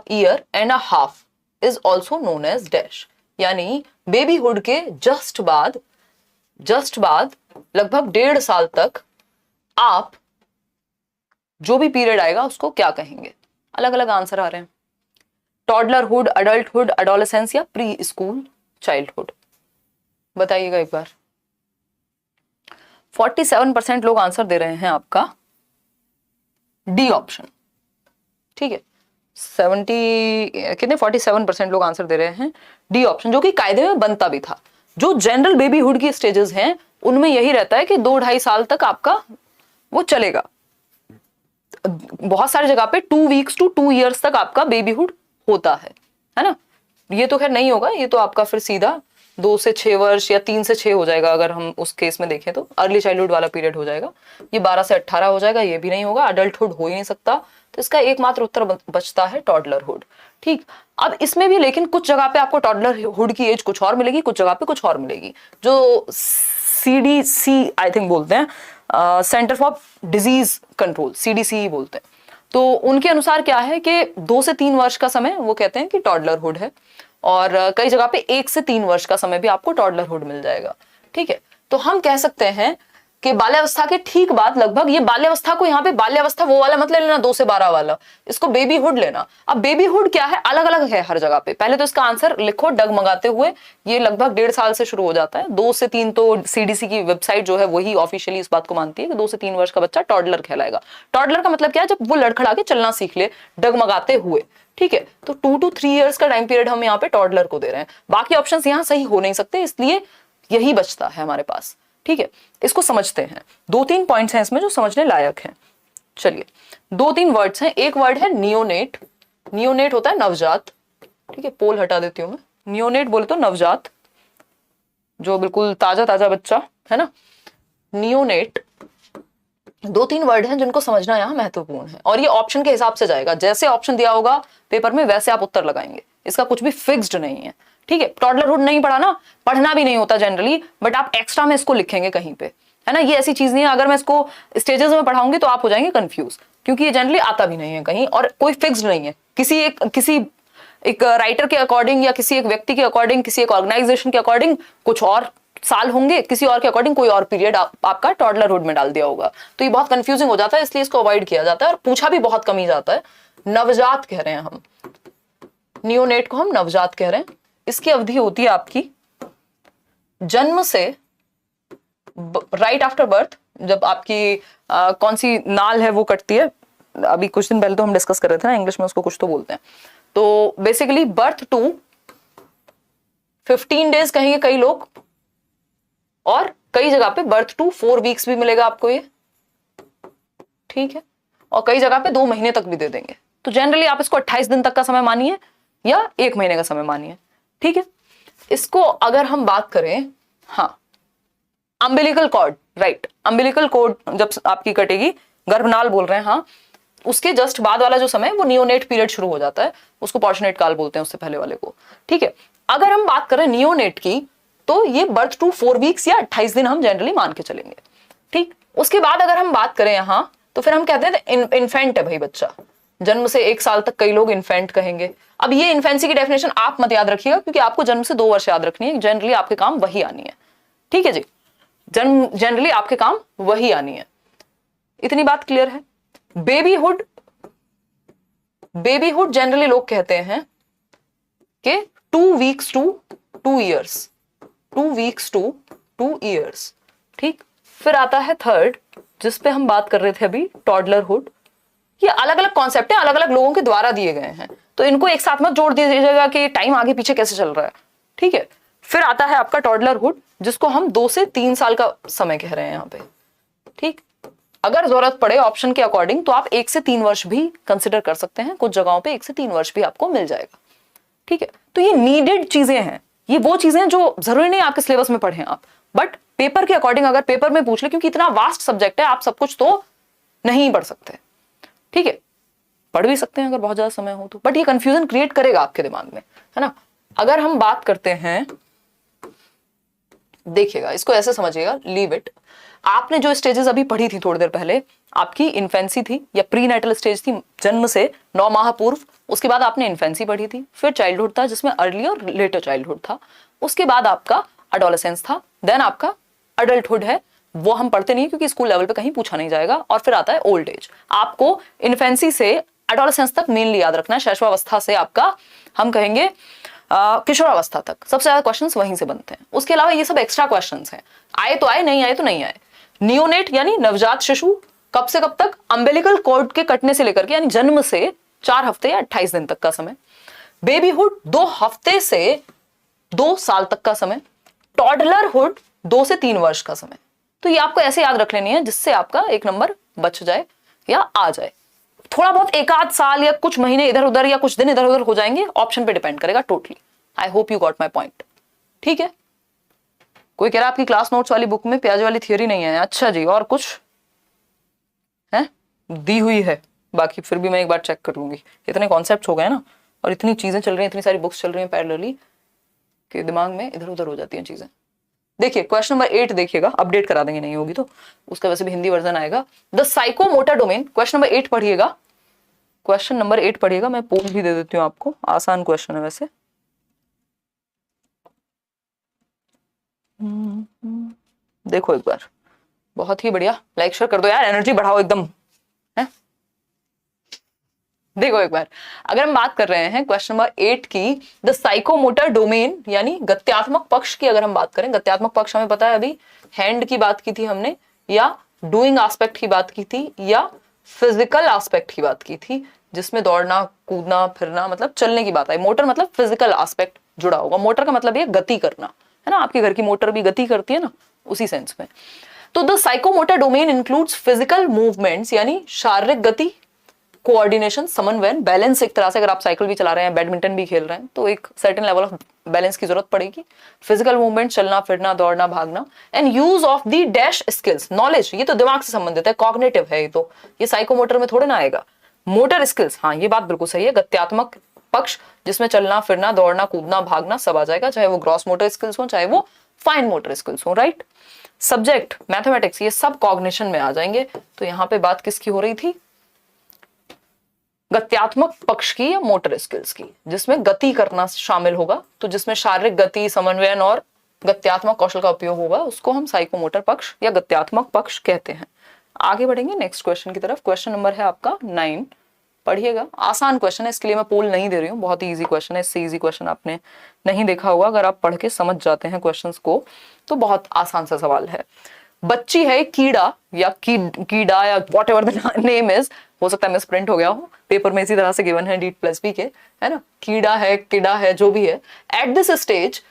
year and a half is also known as dash. यानी बेबीहुड के जस्ट बाद लगभग 1.5 साल तक आप जो भी पीरियड आएगा उसको क्या कहेंगे? अलग अलग आंसर आ रहे हैं। टॉडलरहुड, अडल्टहुड, एडोलेसेंस या प्री स्कूल चाइल्डहुड, बताइएगा एक बार। 47% लोग आंसर दे रहे हैं आपका डी ऑप्शन। ठीक है, 47% लोग आंसर दे रहे हैं डी ऑप्शन, जो कि कायदे में बनता भी था। जो जनरल बेबीहुड की स्टेजेस हैं उनमें यही रहता है कि 2-2.5 साल तक आपका वो चलेगा। बहुत सारी जगह पे 2 वीक्स टू 2 ईयर्स तक आपका बेबीहुड होता है ना। ये तो खैर नहीं होगा, ये तो आपका फिर सीधा 2 से 6 वर्ष या 3 से 6 हो जाएगा। अगर हम उस केस में देखें तो अर्ली चाइल्डहुड वाला पीरियड हो जाएगा। ये 12 से 18 हो जाएगा, ये भी नहीं होगा। अडल्टहुड हो ही नहीं सकता, तो इसका एकमात्र उत्तर बचता है टॉडलरहुड। ठीक, अब इसमें भी लेकिन कुछ जगह पे आपको टॉडलरहुड की एज कुछ और मिलेगी, कुछ जगह पे कुछ और मिलेगी। जो CDC आई थिंक बोलते हैं, centre for disease control, CDC ही बोलते हैं, तो उनके अनुसार क्या है कि 2 से 3 वर्ष का समय वो कहते हैं कि टॉडलरहुड है, और कई जगह पे 1 से 3 वर्ष का समय भी आपको टॉडलरहुड मिल जाएगा। ठीक है, तो हम कह सकते हैं कि बाल्यावस्था के ठीक बाद लगभग, ये बाल्यावस्था को यहाँ पे बाल्यावस्था वो वाला मत ले लेना 2 से 12 वाला, इसको बेबीहुड लेना। अब बेबीहुड क्या है, अलग अलग है हर जगह पे। पहले तो इसका आंसर लिखो डगमगाते हुए, ये लगभग 1.5 साल से शुरू हो जाता है। 2 से 3 तो CDC की वेबसाइट जो है वही ऑफिशियली इस बात को मानती है कि 2 से 3 वर्ष का बच्चा टॉडलर कहलाएगा। टॉडलर का मतलब क्या है, जब वो लड़खड़ा के चलना सीख ले डगमगाते हुए। ठीक है, तो 2 to 3 ईयर्स का टाइम पीरियड हम यहाँ पे टॉडलर को दे रहे हैं। बाकी ऑप्शंस यहाँ सही हो नहीं सकते, इसलिए यही बचता है हमारे पास। ठीक है, इसको समझते हैं। 2-3 पॉइंट्स हैं इसमें जो समझने लायक हैं। चलिए, 2-3 वर्ड्स हैं। एक वर्ड है नियोनेट। नियोनेट होता है नवजात। ठीक है, पोल हटा देती हूं मैं। नियोनेट बोले तो नवजात, जो बिल्कुल ताजा ताजा बच्चा है ना, नियोनेट। 2-3 वर्ड हैं जिनको समझना यहाँ महत्वपूर्ण है, और ये ऑप्शन के हिसाब से जाएगा। जैसे ऑप्शन दिया होगा पेपर में वैसे आप उत्तर लगाएंगे, इसका कुछ भी फिक्स्ड नहीं है। ठीक है, टॉडलरहुड नहीं पढ़ा ना, पढ़ना भी नहीं होता जनरली, बट आप एक्स्ट्रा में इसको लिखेंगे कहीं पे, है ना। ये ऐसी चीज नहीं है, अगर मैं इसको स्टेजेस में पढ़ाऊंगी तो आप हो जाएंगे कंफ्यूज, क्योंकि ये जनरली आता भी नहीं है कहीं, और कोई फिक्स्ड नहीं है। किसी एक राइटर के अकॉर्डिंग, या किसी एक व्यक्ति के अकॉर्डिंग, किसी एक ऑर्गेनाइजेशन के अकॉर्डिंग कुछ और साल होंगे, किसी और के अकॉर्डिंग कोई और पीरियड आपका टॉडलरहुड में डाल दिया होगा, तो ये बहुत कंफ्यूजिंग हो जाता है, इसलिए इसको अवॉइड किया जाता है, और पूछा भी बहुत कम ही जाता है। नवजात कह रहे हैं हम, नियोनेट को हम नवजात कह रहे हैं। इसकी अवधि होती है आपकी जन्म से राइट आफ्टर बर्थ, जब आपकी कौन सी नाल है वो कटती है। अभी कुछ दिन पहले तो हम डिस्कस कर रहे थे ना, इंग्लिश में उसको कुछ तो बोलते हैं। तो बेसिकली बर्थ टू 15 डेज कहेंगे कई लोग, और कई जगह पे बर्थ टू 4 वीक्स भी मिलेगा आपको ये। ठीक है, और कई जगह पे 2 महीने तक भी दे देंगे। तो जनरली आप इसको 28 दिन तक का समय मानिए या 1 महीने का समय मानिए। ठीक है, इसको अगर हम बात करें, हाँ, umbilical cord, right, umbilical cord जब आपकी कटेगी, गर्भनाल बोल रहे हैं, हाँ, उसके जस्ट बाद वाला जो समय वो नियोनेट पीरियड शुरू हो जाता है, उसको पॉर्शनेट काल बोलते हैं उससे पहले वाले को। ठीक है, अगर हम बात करें नियोनेट की, तो ये बर्थ टू 4 वीक्स या 28 दिन हम जनरली मान के चलेंगे। ठीक, उसके बाद अगर हम बात करें यहां, तो फिर हम कहते हैं इन्फेंट है भाई बच्चा, जन्म से 1 साल तक कई लोग इन्फेंट कहेंगे। अब ये इन्फेंसी की डेफिनेशन आप मत याद रखिएगा, क्योंकि आपको जन्म से 2 वर्ष याद रखनी है, जनरली आपके काम वही आनी है। ठीक है जी, जनरली आपके काम वही आनी है। इतनी बात क्लियर है। बेबीहुड, बेबीहुड जनरली लोग कहते हैं कि 2 weeks to 2 years, 2 weeks to 2 years, ठीक। फिर आता है थर्ड, जिसपे हम बात कर रहे थे अभी, टॉडलरहुड। ये अलग अलग कॉन्सेप्ट है, अलग अलग लोगों के द्वारा दिए गए हैं, तो इनको एक साथ मत जोड़ दीजिएगा कि टाइम आगे पीछे कैसे चल रहा है, ठीक है। फिर आता है आपका टॉडलरहुड, जिसको हम 2 से 3 साल का समय कह रहे हैं यहाँ पे, ठीक। अगर जरूरत पड़े ऑप्शन के अकॉर्डिंग तो आप 1 से 3 वर्ष भी कंसिडर कर सकते हैं, कुछ जगहों पे 1 से 3 वर्ष भी आपको मिल जाएगा, ठीक है। तो ये नीडेड चीजें हैं, ये वो चीजें जो जरूरी नहीं आपके सिलेबस में पढ़ें आप, बट पेपर के अकॉर्डिंग अगर पेपर में पूछ ले, क्योंकि इतना वास्ट सब्जेक्ट है, आप सब कुछ तो नहीं पढ़ सकते, ठीक है। पढ़ भी सकते हैं अगर बहुत ज्यादा समय हो तो, बट ये कंफ्यूजन क्रिएट करेगा आपके दिमाग में, है ना। अगर हम बात करते हैं, देखिएगा इसको ऐसे समझिएगा, लीव इट। आपने जो स्टेजेस अभी पढ़ी थी थोड़ी देर पहले, आपकी इन्फेंसी थी या प्री नेटल स्टेज थी, जन्म से 9 माह पूर्व, उसके बाद आपने इन्फेंसी पढ़ी थी, फिर चाइल्डहुड था जिसमें अर्ली और लेटर चाइल्डहुड था, उसके बाद आपका एडोलेसेंस था, देन आपका अडल्टहुड है, वो हम पढ़ते नहीं क्योंकि स्कूल लेवल पे कहीं पूछा नहीं जाएगा, और फिर आता है ओल्ड एज। आपको इन्फेंसी से एडोलेसेंस तक मेनली याद रखना है, शैशवावस्था से आपका हम कहेंगे किशोरावस्था तक, सबसे ज्यादा क्वेश्चंस वहीं से बनते हैं। उसके अलावा ये सब एक्स्ट्रा क्वेश्चंस हैं, आए तो आए, नहीं आए तो नहीं आए। नियोनेट यानी नवजात शिशु, कब से कब तक, अम्बिलिकल कॉर्ड के कटने से लेकर के यानी जन्म से 4 हफ्ते या 28 दिन तक का समय। बेबीहुड 2 हफ्ते से 2 साल तक का समय। टॉडलरहुड 2 से 3 वर्ष का समय। तो ये आपको ऐसे याद रख लेनी है जिससे आपका एक नंबर बच जाए या आ जाए। थोड़ा बहुत एक आध साल या कुछ महीने इधर उधर या कुछ दिन इधर उधर हो जाएंगे, ऑप्शन पे डिपेंड करेगा totally. I hope you got my point, ठीक है। कोई कह रहा है आपकी क्लास नोट्स वाली बुक में प्याज वाली थियोरी नहीं है, अच्छा जी, और कुछ है दी हुई है, बाकी फिर भी मैं एक बार चेक कर लूंगी। इतने कॉन्सेप्ट हो गए ना, और इतनी चीजें चल रही हैं, इतनी सारी बुक्स चल रही हैं पैरेलली, कि दिमाग में इधर उधर हो जाती हैं चीजें। देखिए क्वेश्चन नंबर 8 देखिएगा, अपडेट करा देंगे नहीं होगी तो, उसका वैसे भी हिंदी वर्जन आएगा। The psychomotor domain, question number 8 पढ़िएगा, क्वेश्चन नंबर 8 पढ़िएगा। मैं पोल भी दे देती हूँ आपको, आसान क्वेश्चन है वैसे। देखो एक बार, बहुत ही बढ़िया, लाइक शेयर कर दो यार, एनर्जी बढ़ाओ एकदम, है। देखो एक बार, अगर हम बात कर रहे हैं क्वेश्चन नंबर 8 की, द साइकोमोटर डोमेन यानी गत्यात्मक पक्ष की अगर हम बात करें, गत्यात्मक पक्ष हमें पता है अभी हैंड की बात की थी हमने, या डूइंग एस्पेक्ट की बात की थी, या फिजिकल एस्पेक्ट की बात की थी, जिसमें दौड़ना कूदना फिरना मतलब चलने की बात आई। मोटर मतलब फिजिकल एस्पेक्ट जुड़ा होगा, मोटर का मतलब ये गति करना, है ना। आपके घर की मोटर भी गति करती है ना, उसी सेंस में। तो the psychomotor domain includes physical movements यानी शारीरिक गति, कोऑर्डिनेशन, समन्वय, बैलेंस। एक तरह से अगर आप साइकिल भी चला रहे हैं, बैडमिंटन भी खेल रहे हैं, तो एक सर्टेन लेवल ऑफ बैलेंस की जरूरत पड़ेगी। फिजिकल मूवमेंट, चलना फिरना दौड़ना भागना, and use of the dash skills, knowledge, ये तो दिमाग से संबंधित है, कॉग्निटिव है, ये साइकोमोटर में थोड़े ना आएगा। मोटर स्किल्स, हाँ ये बात बिल्कुल सही है, गत्यात्मक पक्ष जिसमें चलना फिरना दौड़ना कूदना भागना सब आ जाएगा, चाहे वो ग्रॉस मोटर स्किल्स हो चाहे वो फाइन मोटर स्किल्स हो, राइट। सब्जेक्ट मैथमेटिक्स, ये सब कॉग्निशन में आ जाएंगे। तो यहाँ पे बात किसकी हो रही थी, गत्यात्मक पक्ष की या मोटर स्किल्स की, जिसमें गति करना शामिल होगा। तो जिसमें शारीरिक गति, समन्वयन और गत्यात्मक कौशल का उपयोग होगा, उसको हम साइकोमोटर पक्ष या गत्यात्मक पक्ष कहते हैं। आगे बढ़ेंगे नेक्स्ट क्वेश्चन की तरफ। क्वेश्चन नंबर है आपका 9, पढ़िएगा। आसान क्वेश्चन है, इसके लिए मैं पोल नहीं दे रही हूँ, बहुत ही इजी क्वेश्चन है। इससे इजी क्वेश्चन आपने नहीं देखा होगा, अगर आप पढ़ के समझ जाते हैं क्वेश्चंस को तो बहुत आसान सा सवाल है। बच्ची है कीड़ा या कीड़ा या what ever the name is, हो सकता है मिसप्रिंट हो गया हो, पेपर में इसी तरह से गिवन है D+P के, है ना। कीड़ा है किड़ा है जो भी है, at this stage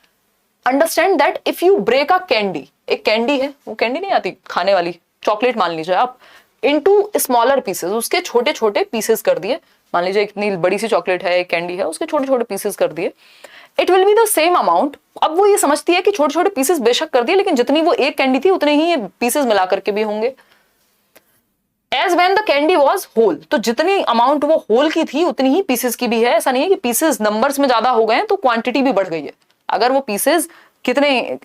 understand that if you break a candy, एक कैंडी है, वो कैंडी नहीं आती खाने वाली, चॉकलेट मान लीजिए आप, इनटू स्मॉलर पीसेस, उसके छोटे छोटे पीसेस कर दिए। मान लीजिए इतनी बड़ी सी चॉकलेट है, एक कैंडी है, उसके छोटे छोटे पीसेस कर दिए, it will be the same amount. अब वो ये समझती है कि छोटे छोटे पीसेस बेशक कर दिए, लेकिन जितनी वो एक कैंडी थी उतने ही ये पीसेस मिला करके भी होंगे। As when the candy was whole, तो जितनी अमाउंट वो होल की थी उतनी ही पीसेस की भी है। ऐसा नहीं है कि पीसेस नंबर्स में ज्यादा हो गए तो क्वांटिटी भी बढ़ गई है। अगर वो पीसेस कितने,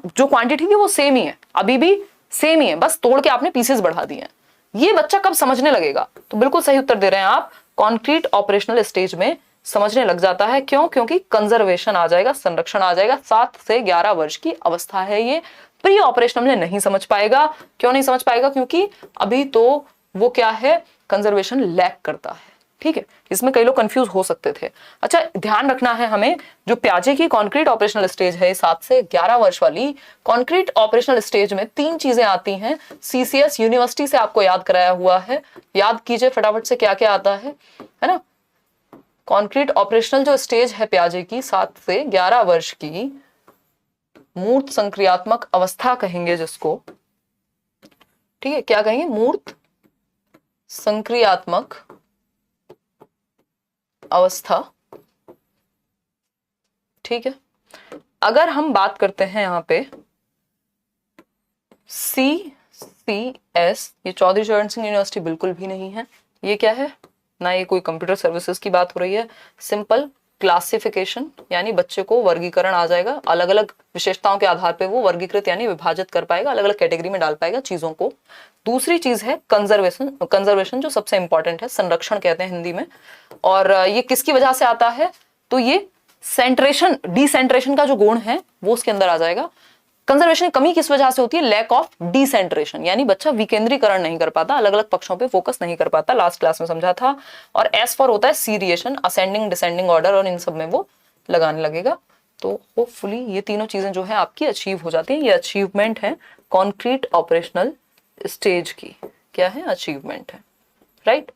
जो क्वांटिटी थी वो सेम ही है, अभी भी सेम ही है, बस तोड़ के आपने पीसेस बढ़ा दिए हैं। ये बच्चा कब समझने लगेगा, तो बिल्कुल सही उत्तर दे रहे हैं आप, कॉन्क्रीट ऑपरेशनल स्टेज में समझने लग जाता है। क्यों? क्योंकि कंजर्वेशन आ जाएगा, संरक्षण आ जाएगा। 7 से 11 वर्ष की अवस्था है ये। प्री ऑपरेशनल में नहीं समझ पाएगा। क्यों नहीं समझ पाएगा? क्योंकि अभी तो वो क्या है, कंजर्वेशन लैक करता है। ठीक है, इसमें कई लोग कंफ्यूज हो सकते थे। अच्छा, ध्यान रखना है हमें, जो प्याजे की कॉन्क्रीट ऑपरेशनल स्टेज है 7 से 11 वर्ष वाली कॉन्क्रीट ऑपरेशनल स्टेज में 3 चीजें आती हैं। सीसीएस यूनिवर्सिटी से आपको याद कराया हुआ है, याद कीजिए फटाफट से क्या क्या आता है ना। कॉन्क्रीट ऑपरेशनल जो स्टेज है प्याजे की 7 से 11 वर्ष की, मूर्त संक्रियात्मक अवस्था कहेंगे जिसको, ठीक है, क्या कहेंगे, मूर्त संक्रियात्मक अवस्था, ठीक है। अगर हम बात करते हैं यहां पे CCS, ये चौधरी चरण सिंह यूनिवर्सिटी बिल्कुल भी नहीं है। ये क्या है, ना ये कोई कंप्यूटर सर्विसेज की बात हो रही है, सिंपल क्लासिफिकेशन, यानी बच्चे को वर्गीकरण आ जाएगा, अलग अलग विशेषताओं के आधार पे वो वर्गीकृत यानी विभाजित कर पाएगा, अलग अलग कैटेगरी में डाल पाएगा चीजों को। दूसरी चीज है कंजर्वेशन जो सबसे इंपॉर्टेंट है, संरक्षण कहते हैं हिंदी में। और ये किसकी वजह से आता है, तो ये सेंट्रेशन डिसेंट्रेशन का जो गुण है वो उसके अंदर आ जाएगा। कंजर्वेशन की कमी किस वजह से होती है, लैक ऑफ डिसेंट्रेशन, यानी बच्चा विकेंद्रीकरण नहीं कर पाता, अलग अलग पक्षों पे फोकस नहीं कर पाता, लास्ट क्लास में समझा था। और एस फॉर होता है सीरिएशन, असेंडिंग डिसेंडिंग ऑर्डर, और इन सब में वो लगाने लगेगा। तो होपफुली ये तीनों चीजें जो है आपकी अचीव हो जाती हैं। ये अचीवमेंट है कॉन्क्रीट ऑपरेशनल स्टेज की, क्या है, अचीवमेंट है, राइट।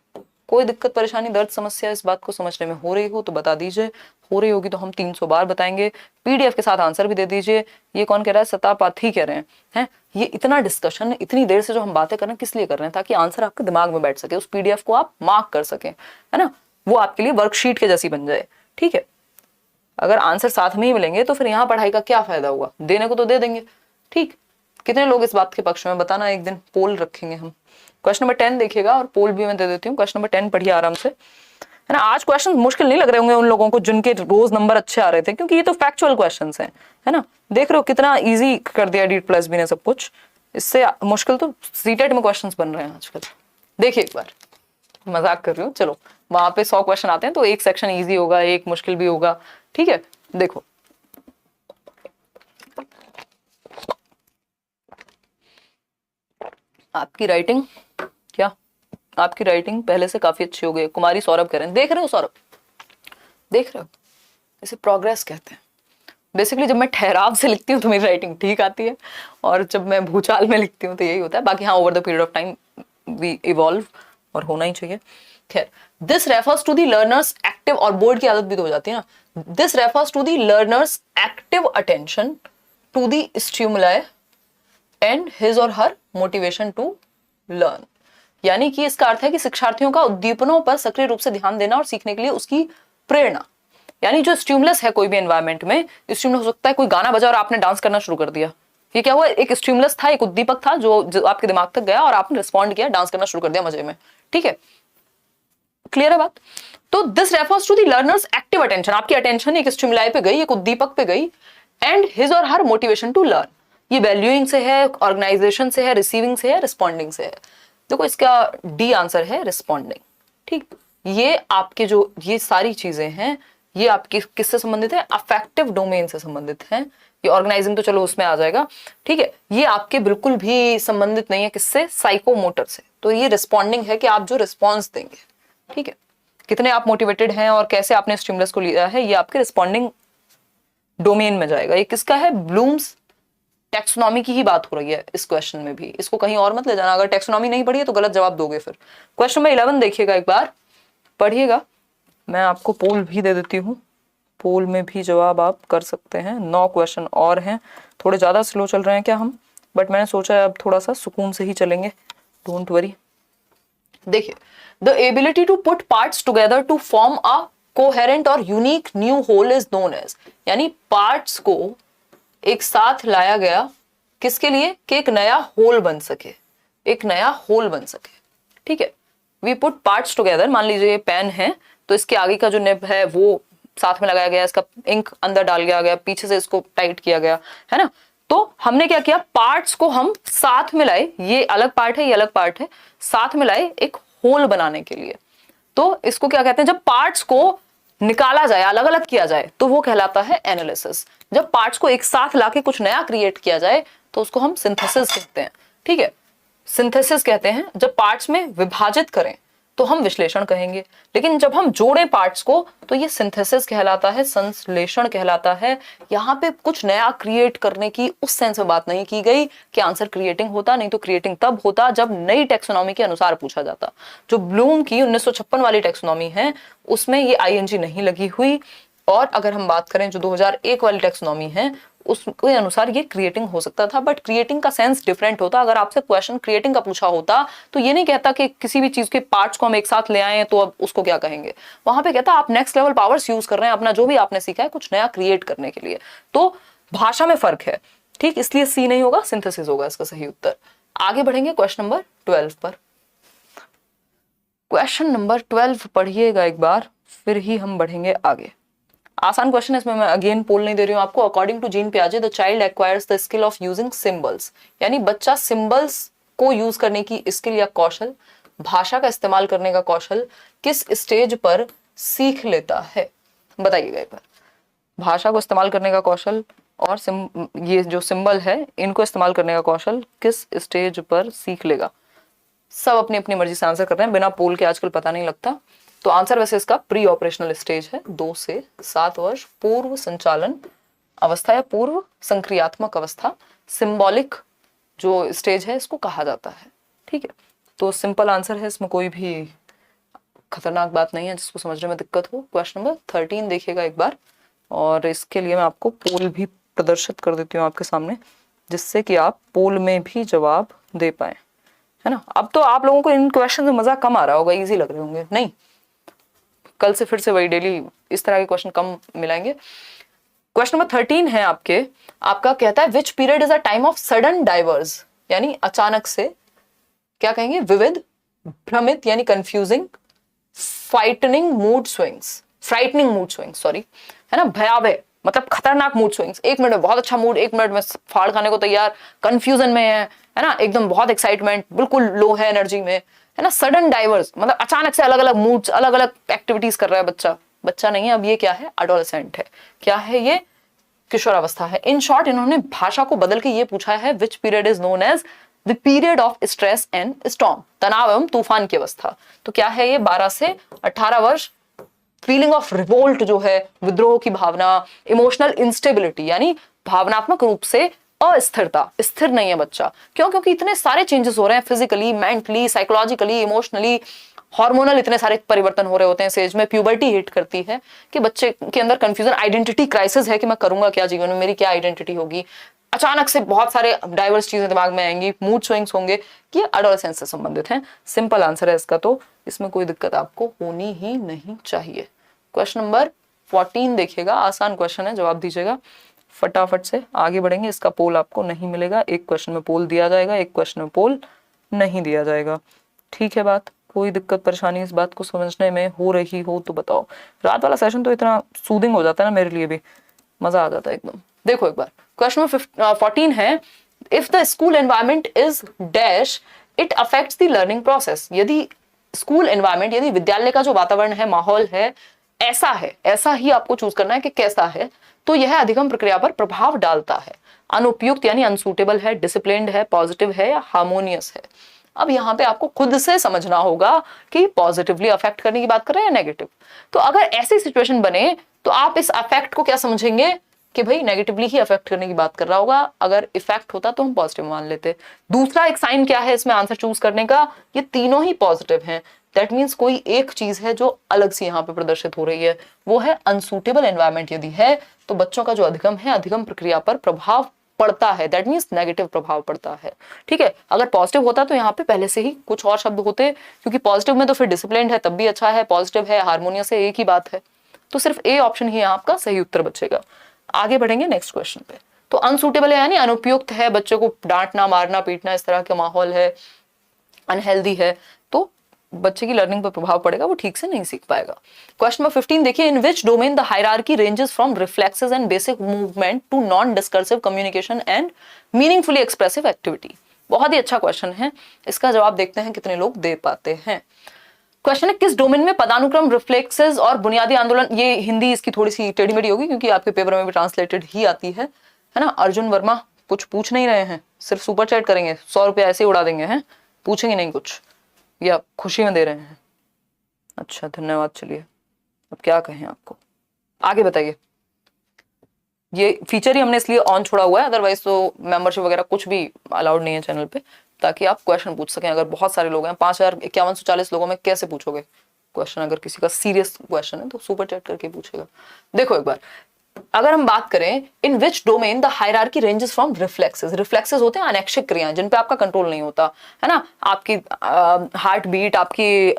कोई दिक्कत परेशानी दर्द समस्या इस बात को समझने में हो रही हो तो बता दीजिए, हो रही होगी तो हम 300 बार बताएंगे। पीडीएफ के साथ आंसर भी दे दीजिए। ये कौन कह रहा है, सतापाथी कह रहे हैं। ये इतना डिस्कशन, इतनी देर से जो हम बातें कर रहे हैं किस लिए कर रहे हैं, ताकि आंसर आपके दिमाग में बैठ सके, उस पीडीएफ को आप मार्क कर सके, है ना, वो आपके लिए वर्कशीट के जैसी बन जाए, ठीक है। अगर आंसर साथ में ही मिलेंगे तो फिर यहाँ पढ़ाई का क्या फायदा हुआ, देने को तो दे देंगे, ठीक। कितने लोग इस बात के पक्ष में बताना, एक दिन पोल रखेंगे हम। क्वेश्चन नंबर 10 देखिएगा, और पोल भी मैं दे देती हूँ। क्वेश्चन नंबर 10 पढ़िए आराम से, है ना। आज क्वेश्चन मुश्किल नहीं लग रहे होंगे उन लोगों को जिनके रोज नंबर अच्छे आ रहे थे, क्योंकि ये तो फैक्चुअल क्वेश्चंस हैं, है ना। देख रहे हो कितना इजी कर दिया DEET+B ने सब कुछ। इससे मुश्किल तो सीटेट में क्वेश्चंस बन रहे हैं आजकल। देखिए एक बार, मजाक कर रही हूँ, चलो वहां पे 100 क्वेश्चन आते हैं तो एक सेक्शन ईजी होगा, एक मुश्किल भी होगा, ठीक है। देखो आपकी राइटिंग, क्या आपकी राइटिंग पहले से काफी अच्छी हो गई। कुमारी सौरभ कह रहे हैं, देख रहे हो सौरभ, देख रहे हो, इसे प्रोग्रेस कहते हैं। बेसिकली जब मैं ठहराव से लिखती हूँ तो मेरी राइटिंग ठीक आती है, और जब मैं भूचाल में लिखती हूँ तो यही होता है। बाकी हाँ, over the period of time we evolve, और होना ही चाहिए। खैर, this refers to the learner's active, और बोर्ड की आदत भी तो हो जाती है ना। This refers to the learner's active attention to the stimuli and his or her motivation to learn, यानी कि इसका अर्थ है कि शिक्षार्थियों का उद्दीपनों पर सक्रिय रूप से ध्यान देना और सीखने के लिए उसकी प्रेरणा। यानी जो स्टिमुलस है कोई भी एनवायरनमेंट में, स्टिमुलस हो सकता है कोई गाना बजा और आपने डांस करना शुरू कर दिया, ये क्या हुआ, एक स्टिमुलस था, एक उद्दीपक था जो आपके दिमाग तक गया और आपने रिस्पॉन्ड किया, डांस करना शुरू कर दिया मजे में, ठीक है। क्लियर है बात। तो this refers to the learner's active attention, आपकी अटेंशन एक स्टिमुलाई पे गई, एक उद्दीपक पे गई, and his or her motivation to learn, ये वैल्यूइंग से है, ऑर्गेनाइजेशन से है, रिसीविंग से है, रिस्पॉन्डिंग से है। देखो इसका डी आंसर है रिस्पॉन्डिंग, ठीक। ये आपके जो ये सारी चीजें हैं, ये आपकी किससे संबंधित है, अफेक्टिव डोमेन से संबंधित हैं। ये ऑर्गेनाइजिंग तो चलो उसमें आ जाएगा, ठीक है। ये आपके बिल्कुल भी संबंधित नहीं है किससे, साइकोमोटर से। तो ये रिस्पॉन्डिंग है कि आप जो रिस्पॉन्स देंगे, ठीक है, कितने आप मोटिवेटेड हैं और कैसे आपने स्टिमुलस को लिया है, ये आपके रिस्पॉन्डिंग डोमेन में जाएगा। ये किसका है, ब्लूम्स टैक्सोनॉमी की ही बात हो रही है इस क्वेश्चन में भी, इसको कहीं और मत ले जाना। अगर टैक्सोनॉमी नहीं पढ़ी है तो गलत जवाब दोगे फिर। क्वेश्चन नंबर 11 देखिएगा, एक बार पढ़िएगा। मैं आपको पोल भी दे देती हूँ, पोल में भी जवाब आप कर सकते हैं। 9 क्वेश्चन और हैं, थोड़े ज्यादा स्लो चल रहे हैं क्या हम, बट मैंने सोचा है अब थोड़ा सा सुकून से ही चलेंगे, डोंट वरी। देखिए, the ability to put parts together to form a coherent or unique new whole is known as, यानी पार्ट्स को एक साथ लाया गया किसके लिए, कि एक नया होल बन सके, एक नया होल बन सके, ठीक है। वी पुट पार्ट्स टुगेदर, मान लीजिए ये पेन है तो इसके आगे का जो निब है वो साथ में लगाया गया, इसका इंक अंदर डाल गया, पीछे से इसको टाइट किया गया, है ना। तो हमने क्या किया, पार्ट्स को हम साथ में लाए, ये अलग पार्ट है, ये अलग पार्ट है, साथ में लाए एक होल बनाने के लिए। तो इसको क्या कहते हैं, जब पार्ट्स को निकाला जाए, अलग अलग किया जाए, तो वो कहलाता है एनालिसिस। जब पार्ट्स को एक साथ लाके कुछ नया क्रिएट किया जाए तो उसको हम सिंथेसिस कहते हैं, ठीक है। सिंथेसिस कहते हैं जब पार्ट्स में विभाजित करें, तो हम विश्लेषण कहेंगे। लेकिन जब हम जोड़े पार्ट्स को तो ये सिंथेसिस कहलाता है, संश्लेषण कहलाता है। यहाँ पे कुछ नया क्रिएट करने की उस सेंस में बात नहीं की गई कि आंसर क्रिएटिंग होता, नहीं तो क्रिएटिंग तब होता जब नई टेक्सोनॉमी के अनुसार पूछा जाता। जो ब्लूम की 1956 वाली टेक्सोनॉमी है उसमें ये आईएनजी नहीं लगी हुई, और अगर हम बात करें जो 2001 वाली टेक्सोनॉमी है उसके अनुसार ये क्रिएटिंग हो सकता था, बट क्रिएटिंग का सेंस डिफरेंट होता। अगर आपसे क्वेश्चन क्रिएटिंग का पूछा होता तो ये नहीं कहता कि किसी भी चीज के पार्ट्स को हम एक साथ ले आए तो अब उसको क्या कहेंगे, वहां पे कहता आप नेक्स्ट लेवल पावर्स यूज कर रहे हैं, अपना जो भी आपने सीखा है कुछ नया क्रिएट करने के लिए। तो भाषा में फर्क है, ठीक, इसलिए सी नहीं होगा, सिंथेसिस होगा इसका सही उत्तर। आगे बढ़ेंगे क्वेश्चन नंबर 12 पर। क्वेश्चन नंबर 12 पढ़िएगा एक बार, फिर ही हम बढ़ेंगे आगे। आसान क्वेश्चन है, इसमें मैं अगेन पोल नहीं दे रही हूं आपको। अकॉर्डिंग टू जीन पियाजे the child acquires the skill of using symbols, यानी बच्चा सिंबल्स को यूज करने की स्किल या कौशल, भाषा का इस्तेमाल करने का कौशल किस स्टेज पर सीख लेता है, बताइएगा एक बार। भाषा को इस्तेमाल करने का कौशल और ये जो सिंबल है इनको इस्तेमाल करने का कौशल किस स्टेज पर सीख लेगा। सब अपनी अपनी मर्जी से आंसर कर रहे हैं, बिना पोल के आजकल पता नहीं लगता। तो आंसर वैसे इसका प्री ऑपरेशनल स्टेज है, 2 से 7 वर्ष पूर्व संचालन अवस्था या पूर्व संक्रियात्मक अवस्था, सिंबॉलिक जो स्टेज है इसको कहा जाता है, ठीक है। तो सिंपल आंसर है, इसमें कोई भी खतरनाक बात नहीं है जिसको समझने में दिक्कत हो। क्वेश्चन नंबर 13 देखिएगा एक बार, और इसके लिए मैं आपको पोल भी प्रदर्शित कर देती हूँ आपके सामने, जिससे कि आप पोल में भी जवाब दे पाए, है ना। अब तो आप लोगों को इन क्वेश्चन में मजा कम आ रहा होगा, इजी लग रहे होंगे, नहीं कल से फिर से वही डेली इस तरह के क्वेश्चन कम मिलाएंगे। क्वेश्चन नंबर 13 है आपका कहता है which period is a time of sudden diverse, यानी अचानक से क्या कहेंगे, विविध, भ्रमित यानी confusing, frightening mood swings, sorry, है ना, भयावह मतलब खतरनाक मूड स्विंग्स। 1 मिनट में बहुत अच्छा मूड, 1 मिनट में फाड़ खाने को तैयार, कंफ्यूजन में है ना, एकदम बहुत एक्साइटमेंट, बिल्कुल लो है एनर्जी में, है ना। सडन डाइवर्स मतलब अचानक से अलग अलग मूड्स, अलग अलग एक्टिविटीज कर रहा है बच्चा नहीं है अब, ये क्या है, एडोलेसेंट है। क्या है ये, किशोर अवस्था है। इन शॉर्ट इन्होंने भाषा को बदल के ये पूछा है which period is known as the period of stress and storm, तनाव एवं तूफान की अवस्था। तो क्या है ये, 12 से 18 वर्ष। फीलिंग ऑफ रिवोल्ट जो है, विद्रोह की भावना, इमोशनल इंस्टेबिलिटी यानी भावनात्मक रूप से अस्थिरता, स्थिर नहीं है बच्चा। क्यों, क्योंकि इतने सारे चेंजेस हो रहे हैं, physically, mentally, psychologically, emotionally, hormonal इतने सारे परिवर्तन हो रहे होते हैं। इस एज में प्यूबर्टी हिट करती है कि बच्चे के अंदर कंफ्यूजन, आइडेंटिटी क्राइसिस है कि मैं करूंगा क्या जीवन में, मेरी क्या आइडेंटिटी होगी। अचानक से बहुत सारे डाइवर्स चीजें दिमाग में आएंगी, मूड स्विंग्स होंगे, ये एडोलेसेंस से संबंधित हैं। सिंपल आंसर है इसका, तो इसमें कोई दिक्कत आपको होनी ही नहीं चाहिए। क्वेश्चन नंबर 14 देखिएगा, आसान क्वेश्चन है, जवाब दीजिएगा फटाफट से। आगे बढ़ेंगे, इसका पोल आपको नहीं मिलेगा, एक क्वेश्चन में पोल दिया जाएगा, एक क्वेश्चन में पोल नहीं दिया जाएगा, ठीक है बात। कोई दिक्कत परेशानी इस बात को समझने में हो रही हो तो बताओ। रात वाला सेशन तो इतना सूदिंग हो जाता है ना, मेरे लिए भी मजा आ जाता है एकदम। देखो एक बार, क्वेश्चन 14 है if the school environment is dash it affects the learning process. यदि स्कूल एनवायरमेंट, यदि विद्यालय का जो वातावरण है, माहौल है, ऐसा है, ऐसा ही आपको चूज करना है कि कैसा है, तो यह अधिगम प्रक्रिया पर प्रभाव डालता है। अनुपयुक्त यानी अनसूटेबल है, डिसिप्लिन्ड है, पॉजिटिव है या हार्मोनियस है। अब यहाँ पे आपको खुद से समझना होगा कि पॉजिटिवली अफेक्ट करने की बात कर रहे हैं या नेगेटिव। तो अगर ऐसी सिचुएशन बने तो आप इस अफेक्ट को क्या समझेंगे कि भाई नेगेटिवली ही अफेक्ट करने की बात कर रहा होगा। अगर इफेक्ट होता तो हम पॉजिटिव मान लेते। दूसरा एक साइन क्या है इसमें आंसर चूज करने का, ये तीनों ही पॉजिटिव हैं। दैट मीन्स कोई एक चीज है जो अलग सी यहाँ पे प्रदर्शित हो रही है, वो है अनसूटेबल एनवायरमेंट। यदि है तो बच्चों का जो अधिगम है, अधिगम प्रक्रिया पर प्रभाव पड़ता है, दैट मीन्स नेगेटिव प्रभाव पड़ता है, ठीक है। अगर पॉजिटिव होता तो यहाँ पे पहले से ही कुछ और शब्द होते, क्योंकि पॉजिटिव में तो फिर डिसिप्लिन्ड है तब भी अच्छा है, पॉजिटिव है, हार्मोनियस है, एक ही बात है। तो सिर्फ ए ऑप्शन ही आपका सही उत्तर बचेगा। आगे बढ़ेंगे नेक्स्ट क्वेश्चन पे। तो अनसूटेबल है यानी अनुपयुक्त है, बच्चों को डांटना, मारना, पीटना, इस तरह का माहौल है, अनहेल्दी है, तो बच्चे की लर्निंग पर प्रभाव पड़ेगा, वो ठीक से नहीं सीख पाएगा। क्वेश्चन नंबर 15 देखिए, in which domain the hierarchy ranges from reflexes and basic movement to non discursive communication and meaningfully expressive activity. बहुत ही अच्छा क्वेश्चन है, इसका जवाब देखते हैं कितने लोग दे पाते हैं। क्वेश्चन है किस डोमेन में पदानुक्रम, रिफ्लेक्सेस और बुनियादी आंदोलन, ये हिंदी इसकी थोड़ी सी टेढ़ी मेढ़ी होगी क्योंकि आपके पेपर में भी ट्रांसलेटेड ही आती है ना। अर्जुन वर्मा कुछ पूछ नहीं रहे हैं, सिर्फ सुपर चैट करेंगे, 100 रुपया ऐसे ही उड़ा देंगे हैं, पूछेंगे नहीं कुछ, या खुशी में दे रहे हैं, अच्छा धन्यवाद। चलिए अब क्या कहें आपको, आगे बताइए। ये फीचर ही हमने इसलिए ऑन छोड़ा हुआ है, अदरवाइज तो मेंबरशिप वगैरह कुछ भी अलाउड नहीं है चैनल पे, ताकि आप क्वेश्चन पूछ सकें। अगर बहुत सारे लोग हैं, 5,5140 लोगों में कैसे पूछोगे क्वेश्चन? अगर किसी का सीरियस क्वेश्चन है तो सुपर चैट करके पूछेगा। देखो एक बार, अगर हम बात करें in which domain the hierarchy ranges from reflexes. Reflexes होते हैं अनैच्छिक क्रियाएं जिन पे आपका कंट्रोल नहीं होता है ना, आपकी हार्ट बीट, आपकी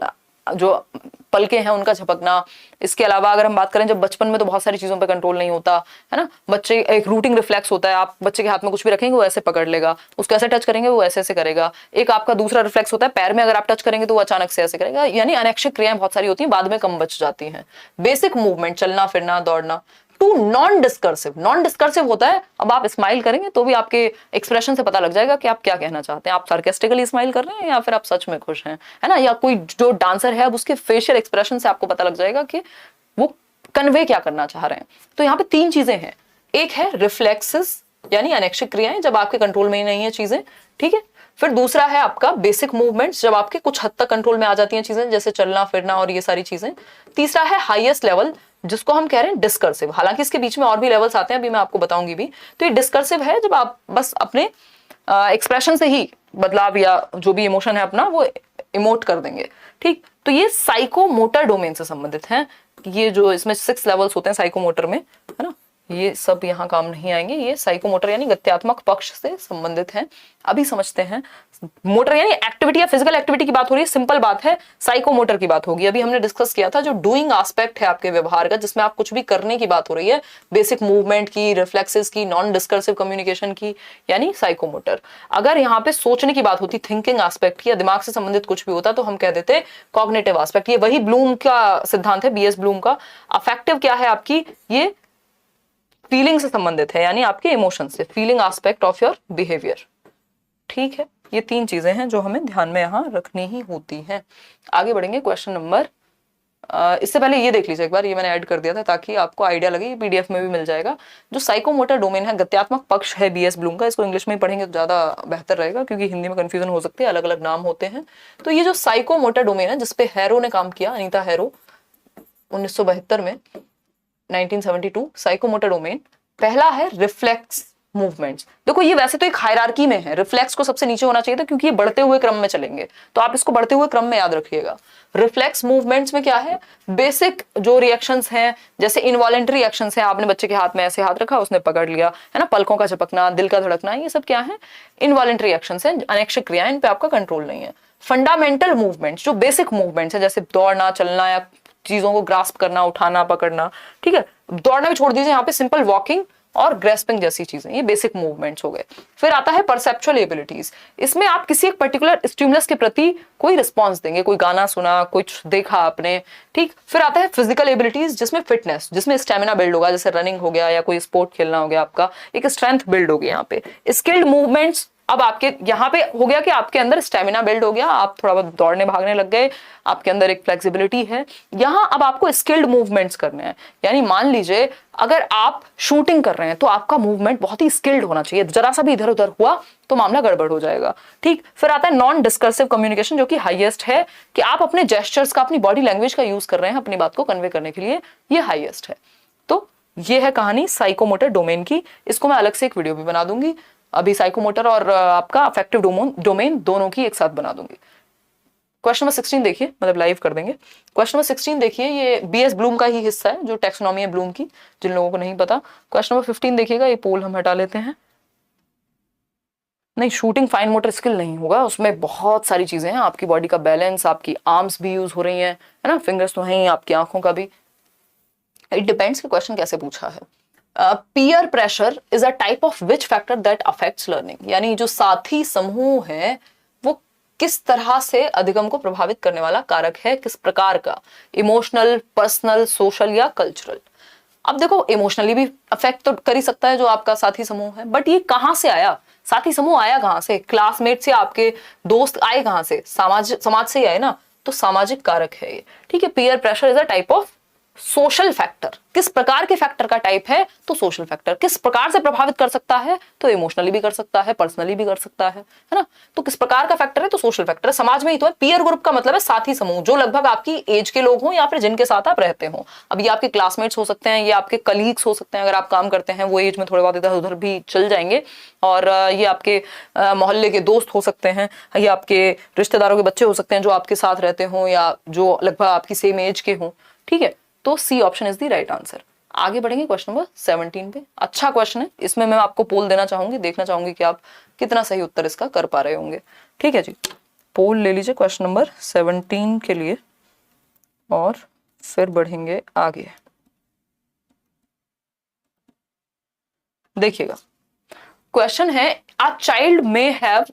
जो पलके हैं उनका झपकना। इसके अलावा अगर हम बात करें, जब बचपन में तो बहुत सारी चीजों पे कंट्रोल नहीं होता है ना, बच्चे एक रूटिंग रिफ्लेक्स होता है, आप बच्चे के हाथ में कुछ भी रखेंगे वो ऐसे पकड़ लेगा, उसको ऐसे टच करेंगे वो ऐसे ऐसे करेगा। एक आपका दूसरा रिफ्लेक्स होता है, पैर में अगर आप टच करेंगे तो वो अचानक से ऐसे करेगा। यानी अनैच्छिक क्रियाएं बहुत सारी होती हैं, बाद में कम बच जाती हैं। बेसिक मूवमेंट, चलना फिरना दौड़ना। Two non discursive, non discursive होता है, अब आप स्माइल करेंगे तो भी आपके एक्सप्रेशन से पता लग जाएगा कि आप क्या कहना चाहते हैं। आप सार्केस्टिकली स्माइल कर रहे हैं या फिर आप सच में खुश हैं, है ना। या कोई जो डांसर है, अब उसके फेशियल एक्सप्रेशन से आपको पता लग जाएगा कि वो कन्वे क्या करना चाह रहे हैं। तो यहाँ पे 3 चीजें हैं, एक है रिफ्लेक्सेस यानी अनैच्छिक क्रियाएं जब आपके कंट्रोल में ही नहीं है चीजें, ठीक है। फिर दूसरा है आपका बेसिक मूवमेंट्स, जब आपके कुछ हद तक कंट्रोल में आ जाती हैं चीजें, जैसे चलना फिरना और ये सारी चीजें। तीसरा है हाईएस्ट लेवल, जिसको हम कह रहे हैं डिस्कर्सिव। हालांकि इसके बीच में और भी लेवल्स आते हैं, अभी मैं आपको बताऊंगी भी। तो ये डिस्कर्सिव है जब आप बस अपने एक्सप्रेशन से ही बदलाव या जो भी इमोशन है अपना वो इमोट कर देंगे, ठीक। तो ये साइकोमोटर डोमेन से संबंधित है। ये जो इसमें 6 लेवल्स होते हैं साइकोमोटर में, है ना, ये सब यहाँ काम नहीं आएंगे। ये साइकोमोटर यानी गत्यात्मक पक्ष से संबंधित हैं। अभी समझते हैं, मोटर यानी एक्टिविटी या फिजिकल एक्टिविटी की बात हो रही है, सिंपल बात है। साइकोमोटर की बात होगी, अभी हमने डिस्कस किया था जो डूइंग एस्पेक्ट है आपके व्यवहार का, जिसमें आप कुछ भी करने की बात हो रही है, बेसिक मूवमेंट की, रिफ्लेक्सेस की, नॉन डिस्कर्सिव कम्युनिकेशन की, यानी साइकोमोटर। अगर यहाँ पे सोचने की बात होती, थिंकिंग एस्पेक्ट की, या दिमाग से संबंधित कुछ भी होता, तो हम कह देते कॉग्निटिव एस्पेक्ट। ये वही ब्लूम का सिद्धांत है, बीएस ब्लूम का। अफेक्टिव क्या है आपकी, ये फीलिंग से संबंधित है, यानी आपके इमोशन से, feeling aspect of your behaviour, ठीक है। ये 3 चीजें हैं जो हमें ध्यान में यहां रखनी ही होती हैं। आगे बढ़ेंगे क्वेश्चन नंबर, इससे पहले ये देख लीजिए एक बार, ये मैंने ऐड कर दिया था ताकि आपको आइडिया लगे, ये पीडीएफ में भी मिल जाएगा। जो साइकोमोटर डोमेन है, गत्यात्मक पक्ष है बीएस ब्लूम का, इसको इंग्लिश में ही पढ़ेंगे तो ज्यादा बेहतर रहेगा, क्योंकि हिंदी में कंफ्यूजन हो सकती है, अलग अलग नाम होते हैं। तो ये जो साइकोमोटर डोमेन है, जिसपे हैरो ने काम किया, अनीता हैरो, 1972 में, 1972, साइकोमोटर डोमेन। पहला है रिफ्लेक्स मूवमेंट्स। देखो ये वैसे तो एक हायरार्की में है, रिफ्लेक्स को सबसे नीचे होना चाहिए था, क्योंकि ये बढ़ते हुए क्रम में चलेंगे, तो आप इसको बढ़ते हुए क्रम में याद रखिएगा। रिफ्लेक्स मूवमेंट्स में क्या है, बेसिक जो रिएक्शंस हैं, जैसे इनवॉलेंटरी एक्शंस हैं, आपने बच्चे के हाथ में ऐसे हाथ रखा, उसने पकड़ लिया, है ना, पलकों का झपकना, दिल का धड़कना, ये सब क्या है, इनवॉलेंटरी एक्शंस हैं, अनैच्छिक क्रियाएं, इन पे आपका कंट्रोल नहीं है। फंडामेंटल मूवमेंट्स, जो बेसिक मूवमेंट्स है, जैसे दौड़ना, चलना, या चीजों को ग्रास्प करना, उठाना, पकड़ना, ठीक है। दौड़ना भी छोड़ दीजिए, यहाँ पे सिंपल वॉकिंग और ग्रेस्पिंग जैसी चीजें, ये बेसिक मूवमेंट्स हो गए। फिर आता है परसेप्चुअल एबिलिटीज, इसमें आप किसी एक पर्टिकुलर स्टिमुलस के प्रति कोई रिस्पॉन्स देंगे, कोई गाना सुना, कुछ देखा आपने, ठीक। फिर आता है फिजिकल एबिलिटीज, जिसमें फिटनेस, जिसमें स्टेमिना बिल्ड होगा, जैसे रनिंग हो गया या कोई स्पोर्ट खेलना हो गया, आपका एक स्ट्रेंथ बिल्ड होगी यहाँ पे। स्किल्ड मूवमेंट्स, अब आपके यहाँ पे हो गया कि आपके अंदर स्टेमिना बिल्ड हो गया, आप थोड़ा बहुत दौड़ने भागने लग गए, आपके अंदर एक फ्लेक्सिबिलिटी है। यहाँ अब आपको स्किल्ड मूवमेंट्स करने हैं, यानी मान लीजिए अगर आप शूटिंग कर रहे हैं तो आपका मूवमेंट बहुत ही स्किल्ड होना चाहिए, जरा सा भी इधर उधर हुआ तो मामला गड़बड़ हो जाएगा, ठीक। फिर आता है नॉन डिस्कर्सिव कम्युनिकेशन, जो कि हाईएस्ट है, कि आप अपने जेस्चर्स का, अपनी बॉडी लैंग्वेज का यूज कर रहे हैं अपनी बात को कन्वे करने के लिए, ये हाईएस्ट है। तो ये है कहानी साइकोमोटर डोमेन की, इसको मैं अलग से एक वीडियो भी बना दूंगी, अभी साइकोमोटर और आपका अफेक्टिव डोमेन दोनों की एक साथ बना दूंगी। क्वेश्चन नंबर 16 देखिए, मतलब लाइव कर देंगे। क्वेश्चन नंबर 16 देखिए, ये बीएस ब्लूम का ही हिस्सा है, जो टैक्सोनॉमी है ब्लूम की, जिन लोगों को नहीं पता। क्वेश्चन नंबर 15 देखिएगा, ये पोल हम हटा लेते हैं। नहीं, शूटिंग फाइन मोटर स्किल नहीं होगा, उसमें बहुत सारी चीजें हैं, आपकी बॉडी का बैलेंस, आपकी आर्म्स भी यूज हो रही हैं, है ना, फिंगर्स तो हैं, आपकी आंखों का भी। इट डिपेंड्स कि क्वेश्चन कैसे पूछा है। Peer pressure is a type of which factor that affects learning, यानी जो साथी समूह है वो किस तरह से अधिगम को प्रभावित करने वाला कारक है, किस प्रकार का, इमोशनल, पर्सनल, सोशल या कल्चरल। अब देखो इमोशनली भी अफेक्ट तो कर ही सकता है जो आपका साथी समूह है, बट ये कहां से आया, साथी समूह आया कहां से, क्लासमेट से, आपके दोस्त आए कहां से, समाज से ही आए ना, तो सामाजिक कारक है ये, ठीक है। Peer pressure is a type of social factor, किस प्रकार के फैक्टर का टाइप है, तो सोशल फैक्टर। किस प्रकार से प्रभावित कर सकता है, तो इमोशनली भी कर सकता है, पर्सनली भी कर सकता है ना। तो किस प्रकार का फैक्टर है, तो सोशल फैक्टर। समाज में ही तो है। पीयर ग्रुप का मतलब है साथी समूह, जो लगभग आपकी एज के लोग हों या फिर जिनके साथ आप रहते हो। अब ये आपके क्लासमेट्स हो सकते हैं, ये आपके कलीग्स हो सकते हैं, अगर आप काम करते हैं वो एज में थोड़े बहुत इधर उधर भी चल जाएंगे, और ये आपके मोहल्ले के दोस्त हो सकते हैं, ये आपके रिश्तेदारों के बच्चे हो सकते हैं जो आपके साथ रहते हो या जो लगभग आपकी सेम एज के हों। ठीक है, तो C option is the right answer. आगे बढ़ेंगे क्वेश्चन नंबर 17 पे। अच्छा क्वेश्चन है, इसमें मैं आपको पोल देना चाहूंगी, देखना चाहूंगी कि आप कितना सही उत्तर इसका कर पा रहे होंगे। ठीक है जी, पोल ले लीजिए क्वेश्चन नंबर 17 के लिए और फिर बढ़ेंगे आगे। देखिएगा, क्वेश्चन है अ चाइल्ड मे हैव,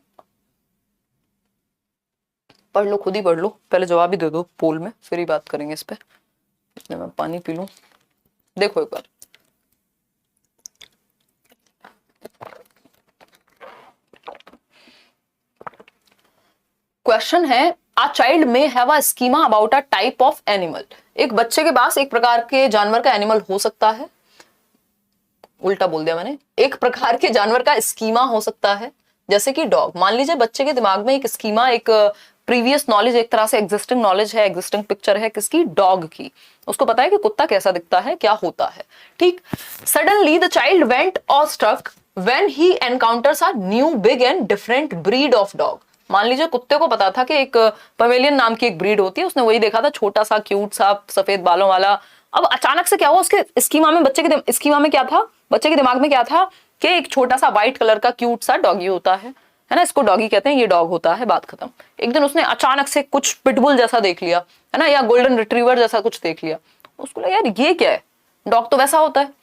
पढ़ लो, खुद ही पढ़ लो, पहले जवाब ही दे दो पोल में, फिर ही बात करेंगे इस पे। इसलिए मैं पानी पी लूं। देखो एक बार, क्वेश्चन है a child may have a schema about a type of animal. एक बच्चे के पास एक प्रकार के जानवर का एनिमल हो सकता है, उल्टा बोल दिया मैंने, एक प्रकार के जानवर का स्कीमा हो सकता है, जैसे कि डॉग। मान लीजिए बच्चे के दिमाग में एक स्कीमा, एक प्रीवियस नॉलेज, एक तरह से एग्जिस्टिंग नॉलेज है, एग्जिस्टिंग पिक्चर है किसकी, डॉग की। उसको पता है कि कुत्ता कैसा दिखता है, क्या होता है। ठीक, suddenly the child went awestruck when he encounters a new big and different breed of dog. मान लीजिए कुत्ते को पता था कि एक पमेलियन नाम की एक ब्रीड होती है, उसने वही देखा था, छोटा सा क्यूट सा सफेद बालों वाला। अब अचानक से क्या हुआ, उसके स्कीमा में, बच्चे के स्कीमा में क्या था, बच्चे के दिमाग में क्या था कि एक छोटा सा व्हाइट कलर का क्यूट सा डॉगी होता है ना, इसको डॉगी कहते हैं, ये डॉग होता है, बात खत्म। एक दिन उसने अचानक से कुछ पिटबुल जैसा देख लिया है ना, या गोल्डन रिट्रीवर जैसा कुछ देख लिया, उसको लगा यार ये क्या है, डॉग तो वैसा होता है।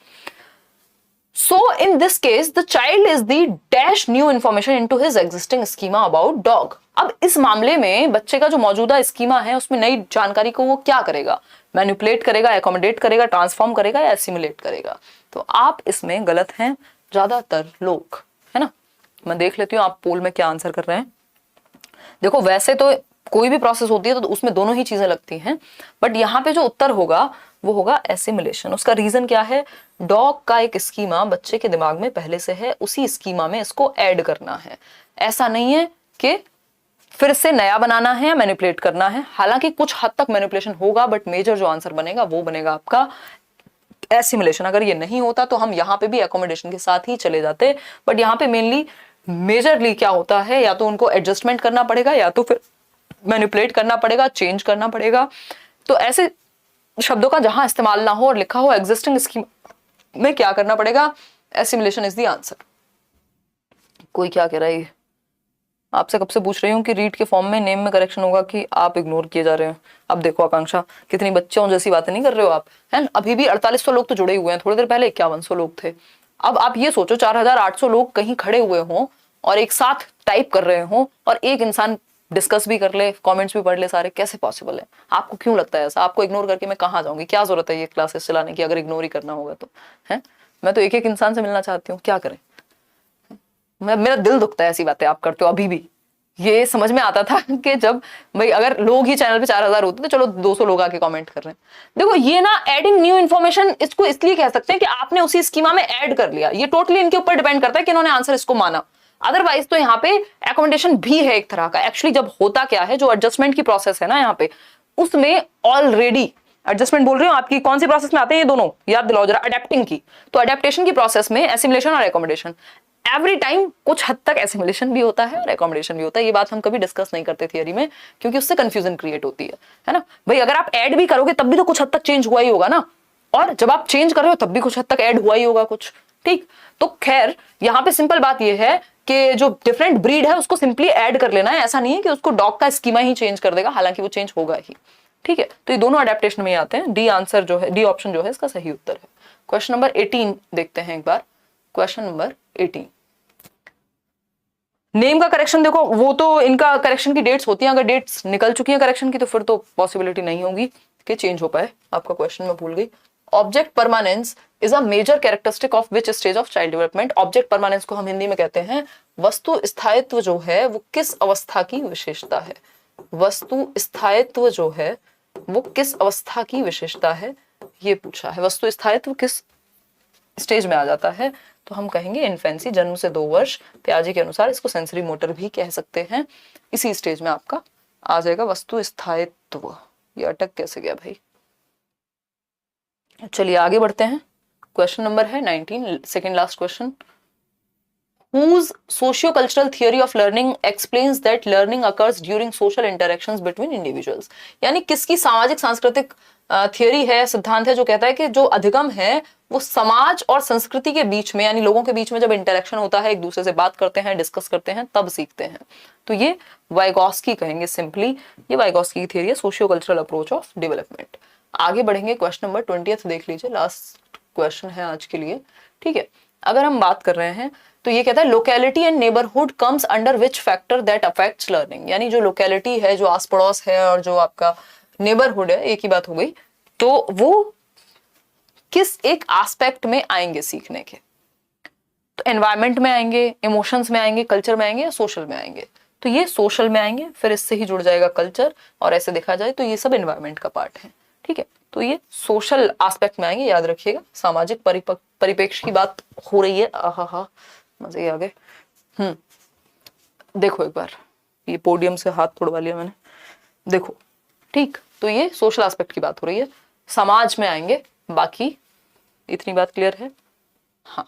So in this case, the child is the dash new information into his existing schema about dog. अब इस मामले में बच्चे का जो मौजूदा स्कीमा है उसमें नई जानकारी को वो क्या करेगा, मैनिपुलेट करेगा, एकोमोडेट करेगा, ट्रांसफॉर्म करेगा या एसिमुलेट करेगा। तो आप इसमें गलत हैं ज्यादातर लोग, है ना। मैं देख लेती हूँ आप पोल में क्या आंसर कर रहे हैं। देखो वैसे तो कोई भी प्रोसेस होती है तो उसमें दोनों ही चीजें लगती हैं, बट यहाँ पे जो उत्तर होगा वो होगा एसिमुलेशन। उसका रीजन क्या है, डॉग का एक स्कीमा बच्चे के दिमाग में पहले से है, उसी स्कीमा में इसको ऐड करना है। ऐसा नहीं है कि फिर से नया बनाना है या मैनिपुलेट करना है। हालांकि कुछ हद तक मैनिपुलेशन होगा, बट मेजर जो आंसर बनेगा वो बनेगा आपका एसिमुलेशन। अगर ये नहीं होता तो हम यहाँ पे भी एकोमोडेशन के साथ ही चले जाते, बट यहाँ पे मेनली मेजरली क्या होता है, या तो उनको एडजस्टमेंट करना पड़ेगा या तो फिर मैनिपुलेट करना पड़ेगा, चेंज करना पड़ेगा। तो ऐसे शब्दों का जहां इस्तेमाल ना हो और लिखा हो एग्जिस्टिंग स्कीम में क्या करना पड़ेगा, एसिमुलेशन इज द आंसर। कोई क्या कह रहा है, आपसे कब से पूछ रही हूँ कि रीड के फॉर्म में नेम में करेक्शन होगा कि आप इग्नोर किए जा रहे हैं। अब देखो आकांक्षा, कितनी बच्चों जैसी बातें नहीं कर रहे हो आप, है। अभी भी 4800 लोग तो जुड़े हुए हैं, थोड़ी देर पहले 5100 लोग थे। अब आप ये सोचो 4800 लोग कहीं खड़े हुए हों और एक साथ टाइप कर रहे हों और एक इंसान डिस्कस भी कर ले, कमेंट्स भी पढ़ ले सारे, कैसे पॉसिबल है। आपको क्यों लगता है ऐसा, आपको इग्नोर करके मैं कहाँ जाऊंगी, क्या जरूरत है ये क्लासेस चलाने की, अगर इग्नोर ही करना होगा तो, है। मैं तो एक एक इंसान से मिलना चाहती हूँ, क्या करें। मेरा दिल दुखता है ऐसी बातें आप करते हो। अभी भी ये समझ में आता था कि जब भाई अगर लोग ही चैनल पे 4000 होते तो चलो 200 लोग आके कमेंट कर रहे हैं। देखो ये ना एडिंग न्यू इन्फॉर्मेशन, इसको इसलिए कह सकते हैं कि आपने उसी स्कीमा में ऐड कर लिया। ये टोटली इनके ऊपर डिपेंड करता है कि इन्होंने आंसर इसको माना। अदरवाइज तो यहाँ पे एकोमोडेशन भी है एक तरह का। एक्चुअली जब होता क्या है, जो एडजस्टमेंट की प्रोसेस है ना यहाँ पे, उसमें ऑलरेडी एडजस्टमेंट बोल रही हूँ, आपकी कौन सी प्रोसेस में आते हैं ये दोनों, याद दिलाओ जरा, अडेप्टिंग की। तो अडेप्टेशन की प्रोसेस में एसिमुलेशन और एकोमोडेशन, एवरी टाइम कुछ हद तक एसिमुलेशन भी होता है और एकोमोडेशन भी होता है। ये बात हम कभी डिस्कस नहीं करते थियरी में, क्योंकि उससे कंफ्यूजन क्रिएट होती है ना। भाई अगर आप ऐड भी करोगे तब भी तो कुछ हद तक चेंज हुआ ही होगा ना, और जब आप चेंज कर रहे हो तब भी कुछ हद तक ऐड हुआ ही होगा कुछ। ठीक, तो खैर यहाँ पे सिंपल बात ये है कि जो डिफरेंट ब्रीड है उसको सिंपली ऐड कर लेना है। ऐसा नहीं है कि उसको डॉग का स्कीमा ही चेंज कर देगा, हालांकि वो चेंज होगा ही। ठीक है, तो ये दोनों अडेप्टेशन में आते हैं। डी आंसर जो है, डी ऑप्शन जो है इसका सही उत्तर है। क्वेश्चन नंबर 18 देखते हैं एक बार। क्वेश्चन नंबर 18, नेम का करेक्शन देखो, वो तो इनका करेक्शन की डेट्स होती हैं, अगर डेट्स निकल चुकी हैं करेक्शन की तो फिर तो पॉसिबिलिटी नहीं होगी कि चेंज हो पाए। आपका क्वेश्चन मैं भूल गई। Object permanence is a major characteristic of which stage of child development. Object permanence को हम हिंदी में कहते हैं वस्तु स्थायित्व जो है वो किस अवस्था की विशेषता है। वस्तु स्थायित्व जो है वो किस अवस्था की विशेषता है, ये पूछा है। वस्तु स्थायित्व किस स्टेज में आ जाता है, तो हम कहेंगे इन्फेंसी, जन्म से 2 वर्ष। पियाजे के अनुसार इसको सेंसरी मोटर भी कह सकते हैं। इसी स्टेज में आपका आ जाएगा वस्तु स्थायित्व। ये अटक कैसे गया भाई। चलिए आगे बढ़ते हैं। क्वेश्चन नंबर है 19, second last question. Whose socio-cultural theory of learning explains that learning occurs during social interactions between individuals? यानी किसकी सामाजिक सांस्कृतिक थियोरी है, सिद्धांत है, जो कहता है कि जो अधिगम है वो समाज और संस्कृति के बीच में, यानी लोगों के बीच में जब इंटरेक्शन होता है, एक दूसरे से बात करते हैं, डिस्कस करते हैं, तब सीखते हैं। तो ये वाइगॉस्की कहेंगे सिंपली। ये वाइगॉस्की की थियोरी है, socio cultural approach of development. आगे बढ़ेंगे, क्वेश्चन नंबर 20 देख लीजिए, लास्ट क्वेश्चन है आज के लिए। ठीक है, अगर हम बात कर रहे हैं तो ये कहता है locality and neighbourhood comes under which factor that affects learning. यानी जो लोकेलिटी है, जो आस पड़ोस है, और जो आपका नेबरहुड है, एक ही बात हो गई, तो वो किस एक एस्पेक्ट में आएंगे सीखने के। तो एनवायरमेंट में आएंगे, इमोशंस में आएंगे, कल्चर में आएंगे, या सोशल में आएंगे। तो ये सोशल में आएंगे, फिर इससे ही जुड़ जाएगा कल्चर, और ऐसे देखा जाए तो ये सब एनवायरमेंट का पार्ट है। ठीक है, तो ये सोशल एस्पेक्ट में आएंगे, याद रखिएगा। सामाजिक परिप्रेक्ष्य की बात हो रही है, आहा मजे आ गए। देखो एक बार, ये पोडियम से हाथ तोड़वा लिया मैंने, देखो। ठीक, तो ये सोशल एस्पेक्ट की बात हो रही है, समाज में आएंगे। बाकी इतनी बात क्लियर है। हाँ,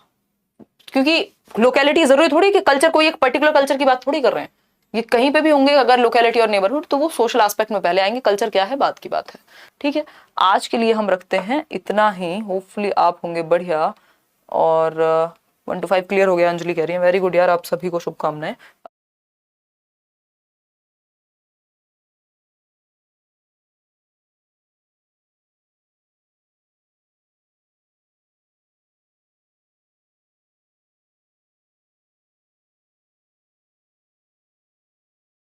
क्योंकि लोकेलिटी जरूरी थोड़ी कि कल्चर, कोई एक पर्टिकुलर कल्चर की बात थोड़ी कर रहे हैं, ये कहीं पे भी होंगे। अगर लोकेलिटी और नेबरहुड, तो वो सोशल एस्पेक्ट में पहले आएंगे, कल्चर क्या है बात की बात है। ठीक है, आज के लिए हम रखते हैं इतना ही। होपफुली आप होंगे बढ़िया। और 1 to 5 क्लियर हो गया, अंजलि कह रही है। वेरी गुड यार, आप सभी को शुभकामनाएं।